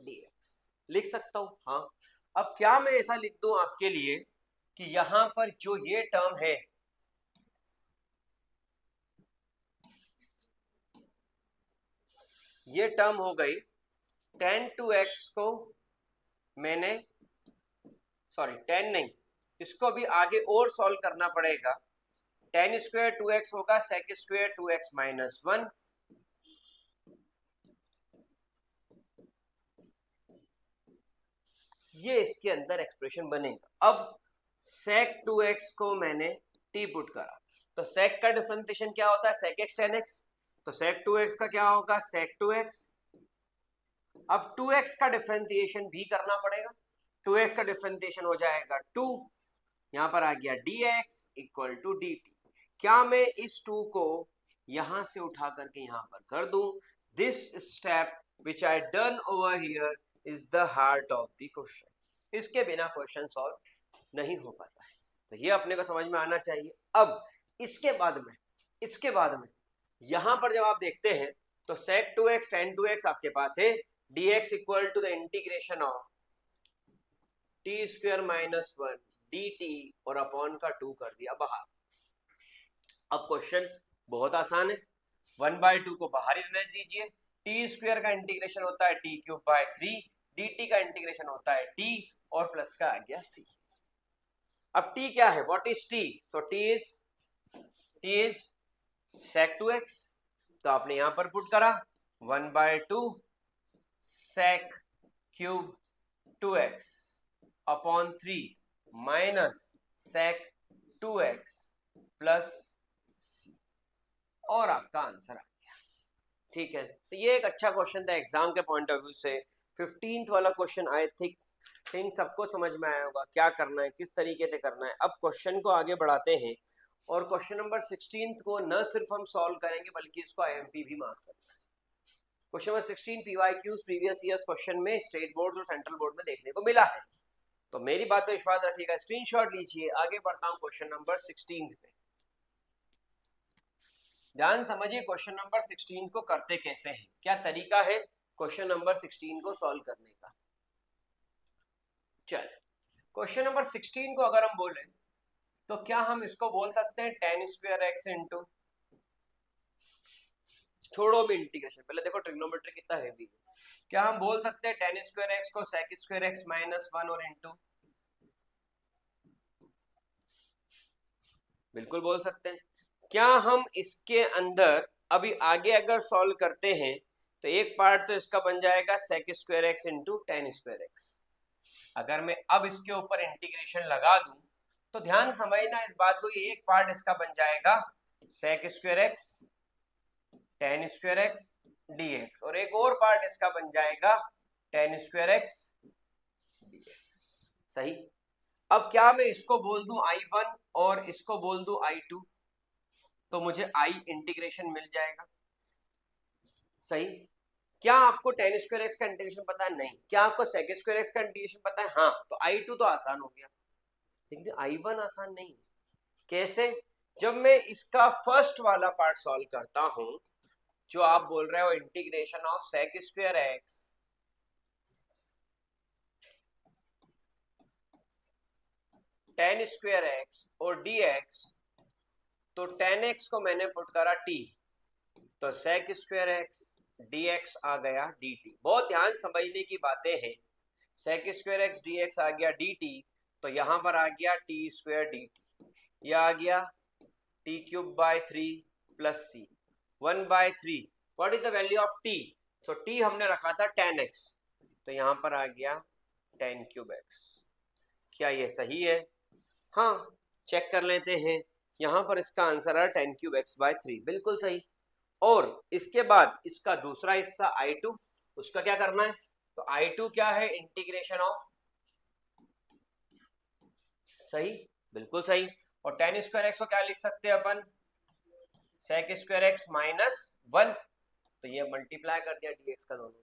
dx लिख सकता हूं, हाँ। अब क्या मैं ऐसा लिख दूं आपके लिए कि यहां पर जो ये टर्म है, ये टर्म हो गई tan 2x को मैंने, सॉरी tan नहीं, इसको भी आगे और सॉल्व करना पड़ेगा। tan स्क्वायर 2x होगा sec स्क्वायर 2x माइनस 1, ये इसके अंदर एक्सप्रेशन बनेगा। अब sec 2x को मैंने t पुट करा, तो sec का डिफरेंशिएशन क्या होता है sec x tan x, तो sec 2x का क्या होगा sec 2x। अब 2x का डिफरेंशिएशन भी करना पड़ेगा, 2x का डिफरेंशिएशन हो जाएगा 2, यहां पर आ गया dx इक्वल टू dt। क्या मैं इस 2 को यहां से उठा करके यहां पर कर दूं? This step which I done over here is the heart of the question. इसके बिना क्वेश्चन सॉल्व नहीं हो पाता है, तो ये अपने को समझ में आना चाहिए। अब इसके बाद में यहां पर जब आप देखते हैं तो sec 2x tan 2x आपके पास है, dx equal to the integration of t square minus 1 dt और अपॉन का 2 कर दिया बाहर। अब क्वेश्चन बहुत आसान है, 1/2 को बाहर ही रहने दीजिए। टी स्क्वायर का इंटीग्रेशन होता है टी क्यूब बाय 3, dt का इंटीग्रेशन होता है t और प्लस का आ गया c। अब t क्या है, what is t? So t is sec 2x, तो आपने यहां पर पुट करा 1/2 sec cube 2x upon 3 minus sec 2x plus c, और आपका आंसर आ गया। ठीक है, तो ये एक अच्छा क्वेश्चन था एग्जाम के पॉइंट ऑफ व्यू से। 15th वाला क्वेश्चन आई थिंक सबको समझ में आया होगा क्या करना है, किस तरीके से करना है। अब क्वेश्चन को आगे बढ़ाते हैं, और क्वेश्चन नंबर 16 को न सिर्फ हम सॉल्व करेंगे बल्कि इसको IMP भी मार्क करना है। Question number 16 PYQs previous years question में स्टेट बोर्ड और सेंट्रल बोर्ड में देखने को मिला है, तो मेरी बात पे विश्वास रखिएगा, स्क्रीनशॉट लीजिए। आगे बढ़ता हूं क्वेश्चन नंबर 16 पे। ध्यान समझिए क्वेश्चन नंबर 16 को करते कैसे हैं, क्या तरीका है क्वेश्चन नंबर 16 को सॉल्व करने का। चल, क्वेश्चन नंबर 16 को अगर हम बोले तो क्या हम इसको बोल सकते हैं tan स्क्वायर x इंटू, छोड़ो भी इंटीग्रेशन, पहले देखो ट्रिग्नोमेट्री कितना हैवी है। क्या हम बोल सकते हैं tan स्क्वायर x को sec स्क्वायर x माइनस 1 और इंटू? बिल्कुल बोल सकते हैं। क्या हम इसके अंदर अभी आगे अगर सॉल्व करते हैं तो एक पार्ट तो इसका बन जाएगा sec square x into tan square x। अगर मैं अब इसके ऊपर इंटीग्रेशन लगा दूं तो ध्यान समझना इस बात को, ये एक पार्ट इसका बन जाएगा sec square x tan square x dx, और एक और पार्ट इसका बन जाएगा tan स्क्वायर x dx। सही। अब क्या मैं इसको बोल दूं I1 और इसको बोल दूं I2, तो मुझे I इंटीग्रेशन मिल जाएगा। सही। क्या आपको tan स्क्वायर x का इंटीग्रेशन पता है? नहीं। क्या आपको sec स्क्वायर x का इंटीग्रेशन पता है? हाँ। तो I2 तो आसान हो गया, लेकिन I1 आसान नहीं है। कैसे? जब मैं इसका फर्स्ट वाला पार्ट सॉल्व करता हूं, जो आप बोल रहे हो integration of sec square x tan square x और dx, तो tan x को मैंने पुट करा t, तो sec स्क्वायर x dx आ गया dt। बहुत ध्यान समझने की बातें हैं। sec स्क्वायर x dx आ गया dt, तो यहां पर आ गया t स्क्वायर dt, यह आ गया t cube by 3 plus c 1/3। What is the value of t? So t हमने रखा था tan x, तो यहां पर आ गया 10 क्यूब एक्स। क्या ये सही है? हाँ, चेक कर लेते हैं। यहां पर इसका आंसर है 10 क्यूब एक्स बाय 3, बिल्कुल सही। और इसके बाद इसका दूसरा हिस्सा I2, उसका क्या करना है? तो I2 क्या है? इंटीग्रेशन ऑफ, सही, बिल्कुल सही। और 10 स्क्वायर एक्स को क्या लिख सकते हैं अपन? सेक स्क्वायर एक्स माइनस 1, तो ये मल्टीप्लाई कर दिया dx का दोनों।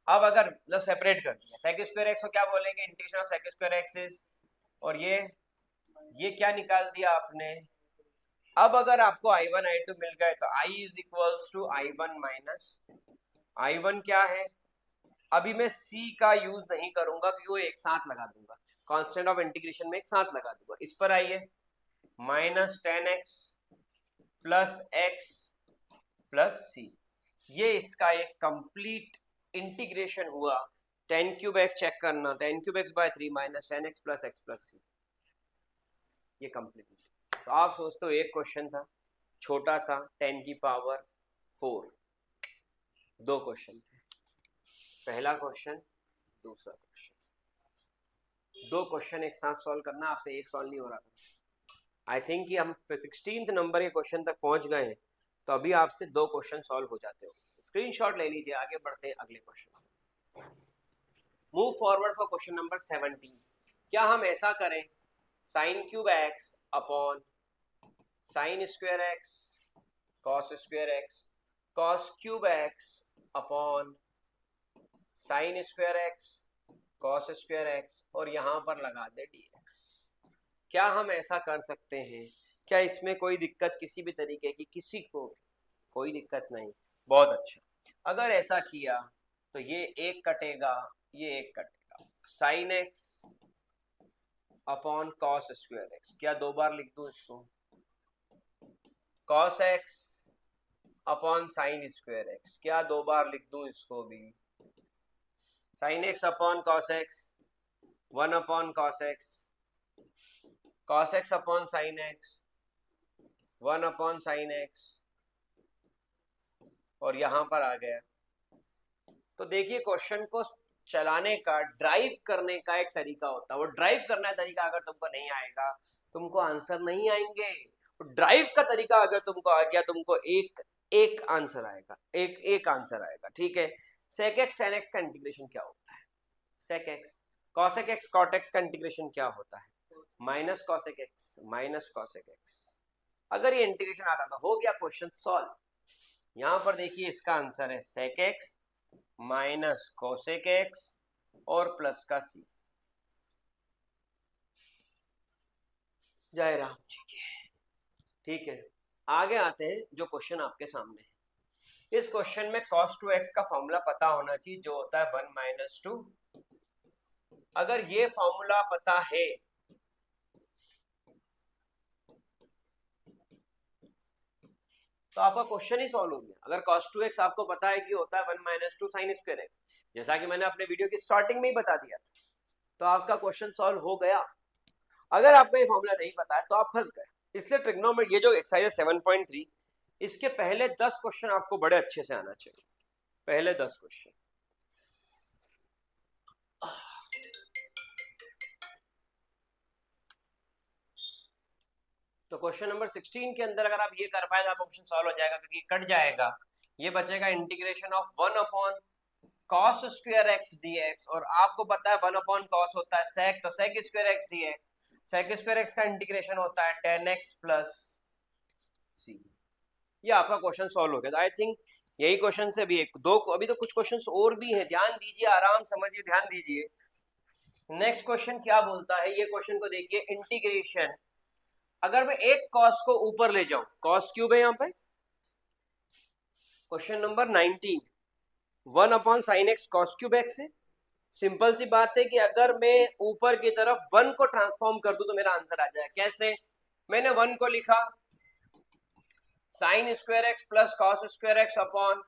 अब अगर मतलब सेपरेट कर दिया, सेक स्क्वायर एक्स को क्या बोलेंगे? Integration of sec square x is, और ये क्या निकाल दिया आपने? अब अगर आपको I1 I2 मिल गए तो I is equals to I1 माइनस I1 क्या है? अभी मैं C का यूज नहीं करूंगा क्योंकि वो एक साथ लगा दूंगा, कांस्टेंट ऑफ इंटीग्रेशन में एक साथ लगा दूंगा। इस पर आइए, minus 10x plus x plus C, ये इसका एक कंप्लीट इंटीग्रेशन हुआ। 10 क्यूब एक्स चेक करना, 10 cube x by 3 minus 10x plus x plus C, ये कंप्लीट। तो आप सोचते हो एक क्वेश्चन था, छोटा था, 10 की पावर 4, दो क्वेश्चन थे, पहला क्वेश्चन, दूसरा क्वेश्चन, दो क्वेश्चन एक साथ सॉल्व करना, आपसे एक सॉल्व नहीं हो रहा था। आई थिंक कि हम 16th नंबर के क्वेश्चन तक पहुंच गए हैं, तो अभी आपसे दो क्वेश्चन सॉल्व हो जाते हो। स्क्रीनशॉट ले लीजिए, आगे बढ़ते हैं अगले question. Move forward for question number 17। क्या हम ऐसा करें, sine cube x upon sign square x cos square x, cos cube x upon sign square x cos square x, और यहां पर लगा दे dx। क्या हम ऐसा कर सकते हैं? क्या इसमें कोई दिक्कत किसी भी तरीके की? किसी को कोई दिक्कत नहीं, बहुत अच्छा। अगर ऐसा किया तो ये एक कटेगा, ये एक कटेगा, sine x upon cos square x, क्या दो बार लिख दूं इसको? Cos x upon sign square x, क्या दो बार लिख दूं इसको भी? Sine x upon cos x, 1 upon cos x, cos x upon sine x, 1 upon sine x, और यहां पर आ गया। तो देखिए, क्वेश्चन को चलाने का, ड्राइव करने का एक तरीका होता है, वो ड्राइव करना तरीका अगर तुमको नहीं आएगा, तुमको आंसर नहीं आएंगे। ड्राइव का तरीका अगर तुमको आ गया, तुमको एक एक आंसर आएगा, एक एक आंसर आएगा, ठीक है। सेक एक्स टेन एक्स का इंटीग्रेशन क्या होता है? Sec x cosec x cot x का इंटीग्रेशन क्या होता है? Minus cosec x minus cosec x. अगर ये इंटीग्रेशन आता तो हो गया क्वेश्चन सॉल्व। यहां पर देखिए, इसका आंसर है sec x minus cosec x और प्लस का सी। जय राम जी की। ठीक है, आगे आते हैं जो क्वेश्चन आपके सामने है। इस क्वेश्चन में cos 2x का फॉर्मूला पता होना चाहिए, जो होता है 1 माइनस 2। अगर ये फॉर्मूला पता है तो आपका क्वेश्चन ही सॉल्व हो गया। अगर cos 2x आपको पता है कि होता है 1 माइनस 2 साइन स्क्वायर एक्स, जैसा कि मैंने अपने वीडियो की स्टार्टिंग में ही बता दिया था, तो आपका क्वेश्चन सॉल्व हो गया। अगर आपको ये फॉर्मूला नहीं पता है तो आप फंस गए। इसलिए ट्रिग्नोमेट्री, ये जो एक्सरसाइज है 7.3, इसके पहले 10 क्वेश्चन आपको बड़े अच्छे से आना चाहिए, पहले 10 क्वेश्चन। तो क्वेश्चन नंबर 16 के अंदर अगर आप ये कर पाए तो आपका क्वेश्चन सॉल्व हो जाएगा, क्योंकि कट जाएगा। ये बचेगा integration of 1 upon cos square x dx, और आपको पता है 1 अपॉन cos होता है sec, तो sec square x dx, sec square x का इंटीग्रेशन होता है 10x प्लस सी। ये आपका क्वेश्चन सॉल्व हो गया। आई थिंक यही क्वेश्चन से भी एक दो, अभी तो कुछ क्वेश्चंस और भी हैं, ध्यान दीजिए, आराम समझिए, ध्यान दीजिए। नेक्स्ट क्वेश्चन क्या बोलता है, ये क्वेश्चन को देखिए, इंटीग्रेशन। अगर मैं एक cos को ऊपर ले जाऊं, cos क्यूब है यहाँ पे, question number 19, 1 upon sine x cos cube x है। सिंपल सी बात है कि अगर मैं ऊपर की तरफ 1 को ट्रांसफॉर्म कर दूं तो मेरा आंसर आ जाए। कैसे? मैंने 1 को लिखा sine square x plus cos square x upon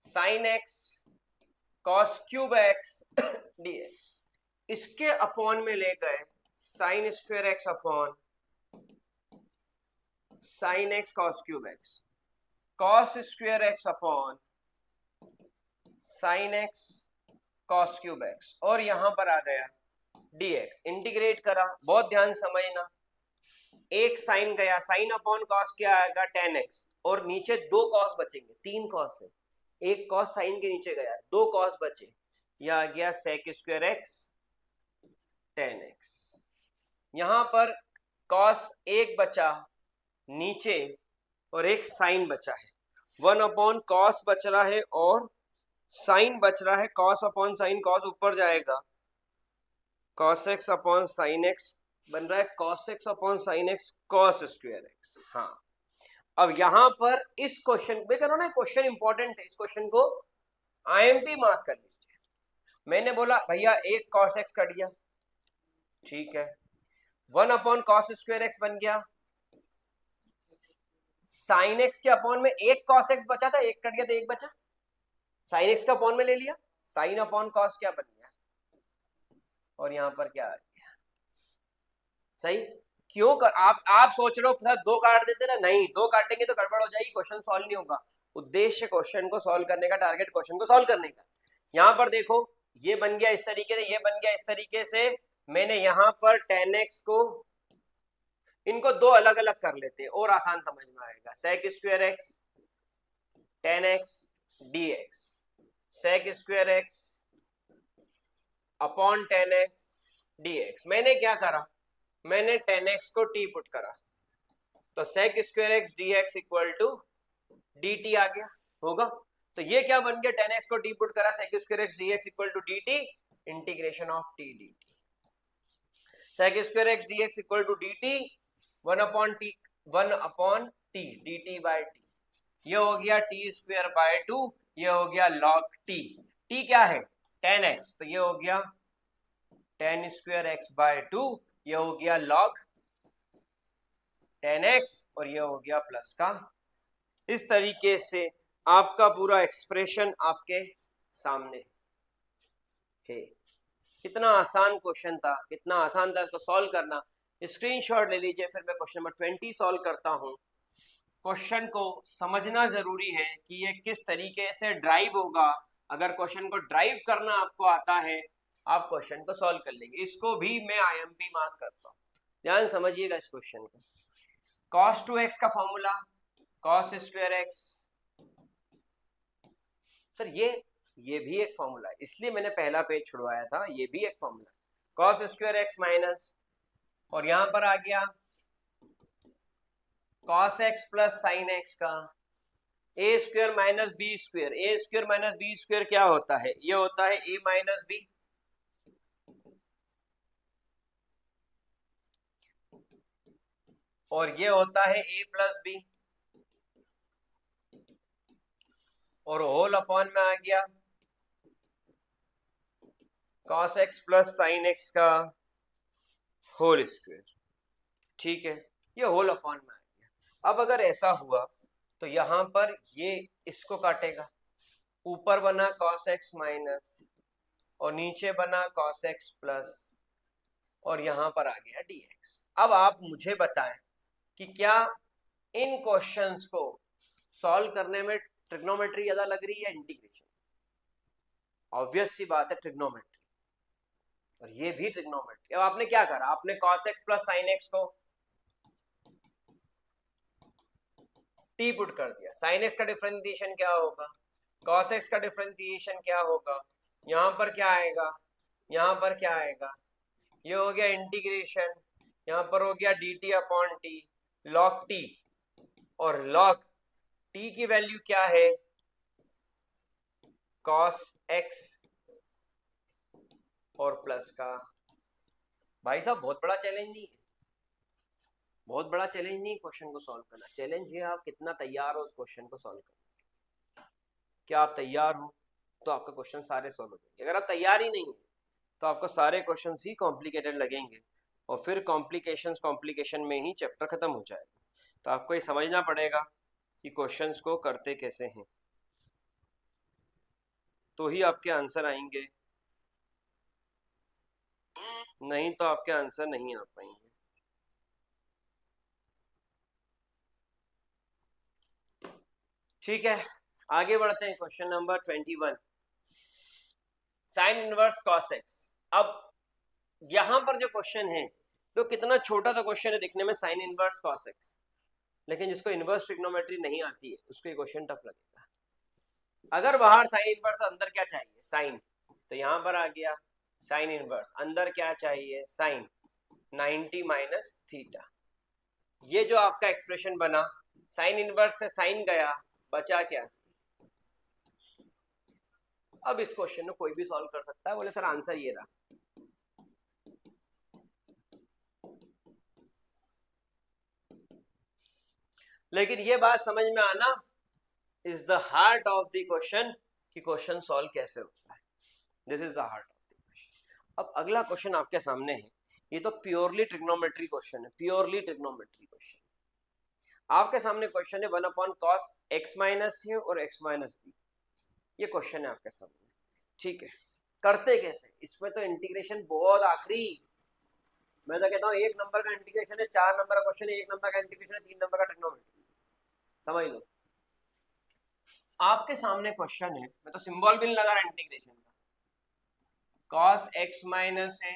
sine x cos cube x dx. इसके अपॉन में ले गए sine square x upon sine x cos cube x, cos square x upon sine x cos cube x और यहां पर आ गया dx, इंटीग्रेट करा, बहुत ध्यान समझना, एक साइन गया, साइन अपॉन कॉस क्या आएगा 10x, और नीचे दो कॉस बचेंगे, तीन कॉस है, एक कॉस साइन के नीचे गया, दो कॉस बचे, यह आ गया सेक स्क्वायर एक्स 10x, यहां पर कॉस एक बचा नीचे और एक साइन बचा है, 1 अपॉन कॉस बच रहा है और साइन बच रहा है, कॉस अपॉन साइन, कॉस ऊपर जाएगा, cos x upon sine x बन रहा है cos x upon sine x cos square x. हाँ, अब यहां पर इस क्वेश्चन में करो ना, क्वेश्चन इंपॉर्टेंट है, इस क्वेश्चन को आईएमपी मार्क कर लीजिए। मैंने बोला भैया एक कॉस एक्स कट गया, ठीक है, 1 अपॉन कॉस स्क्वायर एक्स बन गया, साइन एक्स के अपॉन में एक कॉस एक्स बचा था, एक कट गया तो एक बचा, साइन एक्स का अपॉन में ले लिया, साइन अपॉन कॉस क्या बन गया, और यहां पर क्या आ गया, सही। क्यों कर, आप सोच रहे हो सर दो काट देते ना, नहीं, दो काटेंगे तो गड़बड़ हो जाएगी, क्वेश्चन सॉल्व नहीं होगा। उद्देश्य क्वेश्चन को सॉल्व करने का, टारगेट क्वेश्चन को सॉल्व करने का। यहां पर देखो ये बन गया इस तरीके से, ये बन गया इस तरीके से, मैंने यहां पर 10x को, इनको दो अलग अलग कर लेते हैं और आसान समझ में आएगा, sec square x 10x dx, sec square x upon 10x dx। मैंने क्या करा, मैंने 10x को t पुट करा, तो sec square x dx equal to dt आ गया, होगा। तो ये क्या बन गया, 10x को t पुट करा, sec square x dx equal to dt, integration of t dt, sec square x dx equal to dt 1 upon t dt by t, ये हो गया t स्क्वायर बाय 2, ये हो गया log t, t क्या है 10x, तो ये हो गया 10 स्क्वायर x बाय 2, ये हो गया log 10x, और ये हो गया प्लस का। इस तरीके से आपका पूरा एक्सप्रेशन आपके सामने है। कितना आसान क्वेश्चन था, कितना आसान था इसको सॉल्व करना। स्क्रीनशॉट ले लीजिए, फिर मैं क्वेश्चन नंबर 20 सॉल्व करता हूं। क्वेश्चन को समझना जरूरी है कि ये किस तरीके से ड्राइव होगा। अगर क्वेश्चन को ड्राइव करना आपको आता है, आप क्वेश्चन को सॉल्व कर लेंगे। इसको भी मैं आईएमपी मार्क करता हूं, ध्यान समझिएगा इस क्वेश्चन को। cos 2x का formula cos square x, sir ये भी एक फॉर्मूला है, इसलिए मैंने पहला पेज छुड़वाया था, ये भी एक फॉर्मूला है, cos स्क्वायर एक्स माइनस, और यहां पर आ गया cos x plus sine x का ए स्क्वायर माइनस बी स्क्वायर, ए स्क्वायर माइनस बी स्क्वायर क्या होता है, ये होता है ए माइनस बी, और ये होता है ए प्लस बी, और होल अपॉन में आ गया cos x plus sine x का होल स्क्वायर, ठीक है, ये होल अपॉन में आ गया। अब अगर ऐसा हुआ तो यहां पर ये इसको काटेगा, ऊपर बना cos x माइनस और नीचे बना cos x प्लस, और यहां पर आ गया dx। अब आप मुझे बताएं कि क्या इन क्वेश्चंस को सॉल्व करने में ट्रिग्नोमेट्री ज्यादा लग रही है इंटीग्रेशन? ऑब्वियस सी बात है ट्रिग्नोमेट्री, और ये भी ट्रिग्नोमेट्री। अब आपने क्या करा, आपने cos x plus sine x को t पुट कर दिया, साइन एक्स का डिफरेंशिएशन क्या होगा, cos x का डिफरेंशिएशन क्या होगा, यहां पर क्या आएगा, यहां पर क्या आएगा, ये हो गया इंटीग्रेशन, यहां पर हो गया dt upon T log t, और log t की वैल्यू क्या है cos x और प्लस का। भाई साहब बहुत बड़ा चैलेंज नहीं है, बहुत बड़ा चैलेंज नहीं क्वेश्चन को सॉल्व करना, चैलेंज ये आप कितना तैयार हो उस क्वेश्चन को सॉल्व करने। क्या आप तैयार हो तो आपका क्वेश्चन सारे सॉल्व हो जाएंगे, अगर आप तैयार ही नहीं है तो आपको सारे क्वेश्चन ही कॉम्प्लिकेटेड लगेंगे, और फिर कॉम्प्लिकेशन में ही चैप्टर खत्म हो जाएगा। तो आपको ये समझना पड़ेगा कि क्वेश्चंस को करते कैसे हैं, तो ही आपके आंसर आएंगे, नहीं तो आपके आंसर नहीं आ पाएंगे। ठीक है, आगे बढ़ते हैं। Question number 21, sine inverse cos x. अब यहां पर जो क्वेश्चन है तो कितना छोटा तो क्वेश्चन है दिखने में, साइन इनवर्स कॉस एक्स, लेकिन जिसको इनवर्स ट्रिग्नोमेट्री नहीं आती है उसको ये क्वेश्चन टफ लगेगा। अगर बाहर साइन इनवर्स, अंदर क्या चाहिए साइन, तो यहां पर आ गया साइन इनवर्स, अंदर क्या चाहिए साइन 90 माइनस थीटा। ये जो आपका एक्सप्रेशन बना, साइन इनवर्स से साइन गया, बचा क्या। अब इस क्वेश्चन में कोई भी सॉल्व कर सकता है, बोले सर आंसर ये रहा। लेकिन ये बात समझ में आना is the heart of the question कि क्वेश्चन सॉल्व कैसे होता है। This is the heart of the question. अब अगला क्वेश्चन आपके सामने है, ये तो प्योरली ट्रिग्नोमेट्री क्वेश्चन है, प्योरली ट्रिग्नोमेट्री क्वेश्चन। आपके सामने क्वेश्चन है 1/cos x माइनस है और x माइनस बी, ये क्वेश्चन है आपके सामने। ठीक है, करते कैसे, इसमें तो इंटीग्रेशन बहुत आखिरी, मैं तो कहता हूँ 1 नंबर का इंटीग्रेशन है, 4 नंबर का क्वेश्चन है, 1 नंबर का इंटीग्रेशन है, 3 नंबर का ट्रिग्नोमेट्री, समझ लो। आपके सामने क्वेश्चन है, मैं तो सिंबल भी नहीं लगा रहा इंटीग्रेशन का, cos x माइनस है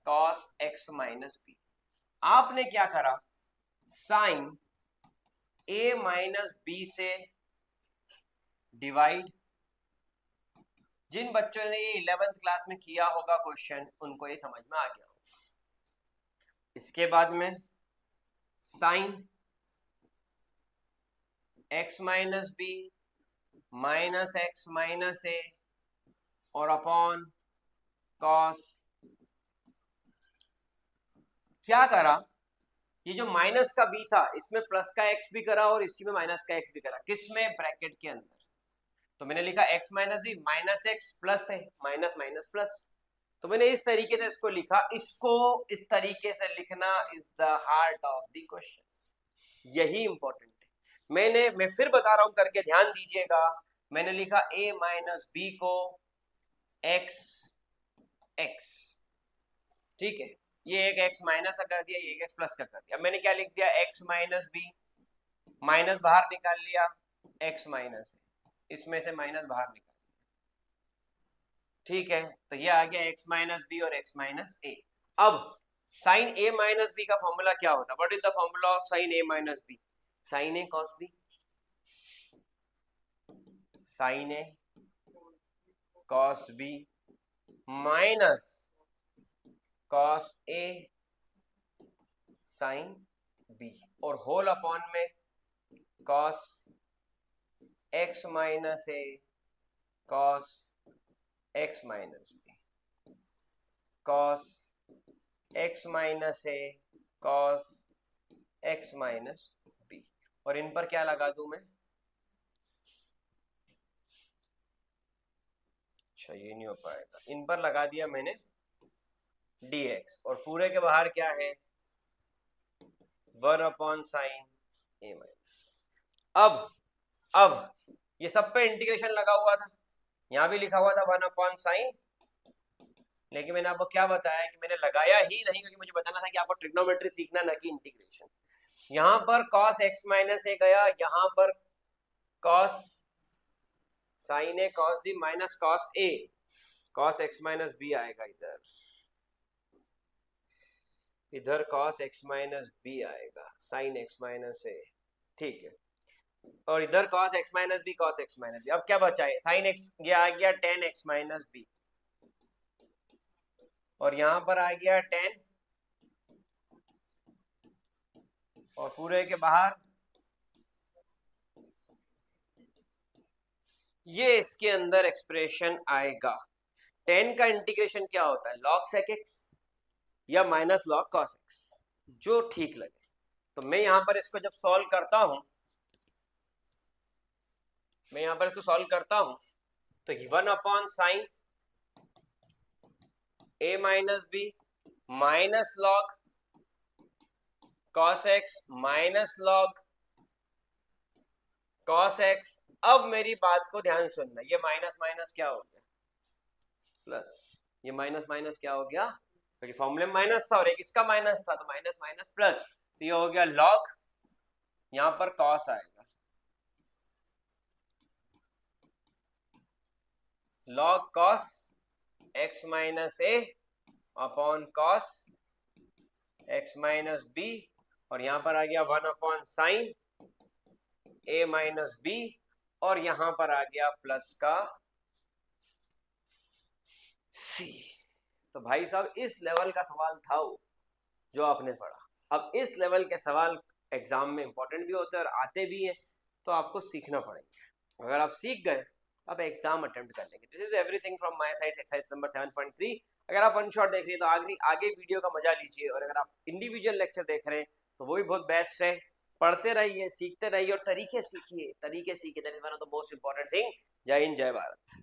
cos x माइनस बी। आपने क्या करा, साइन a माइनस बी से डिवाइड। जिन बच्चों ने ये 11th क्लास में किया होगा क्वेश्चन उनको ये समझ में आ गया होगा। इसके बाद में sine x minus B minus x minus A और अपॉन कॉस। क्या करा, ये जो माइनस का बी था इसमें प्लस का एक्स भी करा और इसी में माइनस का एक्स भी करा, किसमें, ब्रैकेट के अंदर। तो मैंने लिखा x minus B minus x plus है, माइनस माइनस प्लस, तो मैंने इस तरीके से इसको लिखा। इसको इस तरीके से लिखना is the heart of the question, यही इंपॉर्टेंट है। मैं फिर बता रहा हूं करके ध्यान दीजिएगा। मैंने लिखा a माइनस बी को x x, ठीक है, ये एक x माइनस का कर दिया, ये एक x प्लस का कर दिया। मैंने क्या लिख दिया, x माइनस बी, माइनस बाहर निकाल लिया, x माइनस, इसमें से माइनस बाहर निकाल लिया, ठीक है, तो ये आ गया x माइनस बी और x माइनस ए। अब साइन a माइनस बी का फॉर्मूला क्या होता है, what is the formula of sine a minus b, sine a cos b, sine a cos b minus cos a sine b और होल अपॉन में cos x minus a cos x minus b, cos x minus a cos x minus b, और इन पर क्या लगा दूं मैं, अच्छा ये नहीं हो पाएगा, इन पर लगा दिया मैंने dx और पूरे के बाहर क्या है 1 अपॉन साइन a माइनस। अब ये सब पे इंटीग्रेशन लगा हुआ था, यहां भी लिखा हुआ था 1 अपॉन साइन, लेकिन मैंने आपको क्या बताया कि मैंने लगाया ही नहीं क्योंकि मुझे बताना था कि आपको ट्रिग्नोमेट्री सीखना ना कि इंटीग्रेशन। यहां पर cos x माइनस ए गया, यहां पर cos sine a cos d minus cos a cos x minus b आएगा, इधर cos x माइनस b आएगा साइन x माइनस a, ठीक है, और इधर cos x minus b cos x minus b। अब क्या बचा है, साइन x, ये आ गया tan x माइनस b और यहां पर आ गया tan, और पूरे के बाहर ये इसके अंदर एक्सप्रेशन आएगा। tan का इंटीग्रेशन क्या होता है, log sec x या माइनस log cos x, जो ठीक लगे। तो मैं यहां पर इसको जब सॉल्व करता हूं, मैं यहां पर इसको सॉल्व करता हूं तो 1 upon sine a minus B minus log cos x minus log cos x। अब मेरी बात को ध्यान सुनना, ये माइनस माइनस क्या हो गया प्लस, ये माइनस माइनस क्या हो गया, क्योंकि फॉर्मूले में माइनस था और एक इसका माइनस था, तो माइनस माइनस प्लस, तो ये हो गया लॉग, यहां पर cos आएगा, log cos x minus A upon cos x minus B, और यहां पर आ गया 1 upon sine a minus B, और यहां पर आ गया प्लस का c। तो भाई साहब इस लेवल का सवाल था वो जो आपने पढ़ा। अब इस लेवल के सवाल एग्जाम में इंपॉर्टेंट भी होते हैं और आते भी हैं, तो आपको सीखना पड़ेगा। अगर आप सीख गए आप एग्जाम अटेम्प्ट कर लेंगे। This is everything from my side, exercise number 7.3। अगर आप वन शॉट देख रहे हैं तो आगे वीडियो का मजा लीजिए, और अगर आप इंडिविजुअल लेक्चर देख रहे हैं तो वो भी बहुत बेस्ट है। पढ़ते रहिए, सीखते रहिए और तरीके सीखिए, that is one of the most important thing. जय हिंद, जय भारत।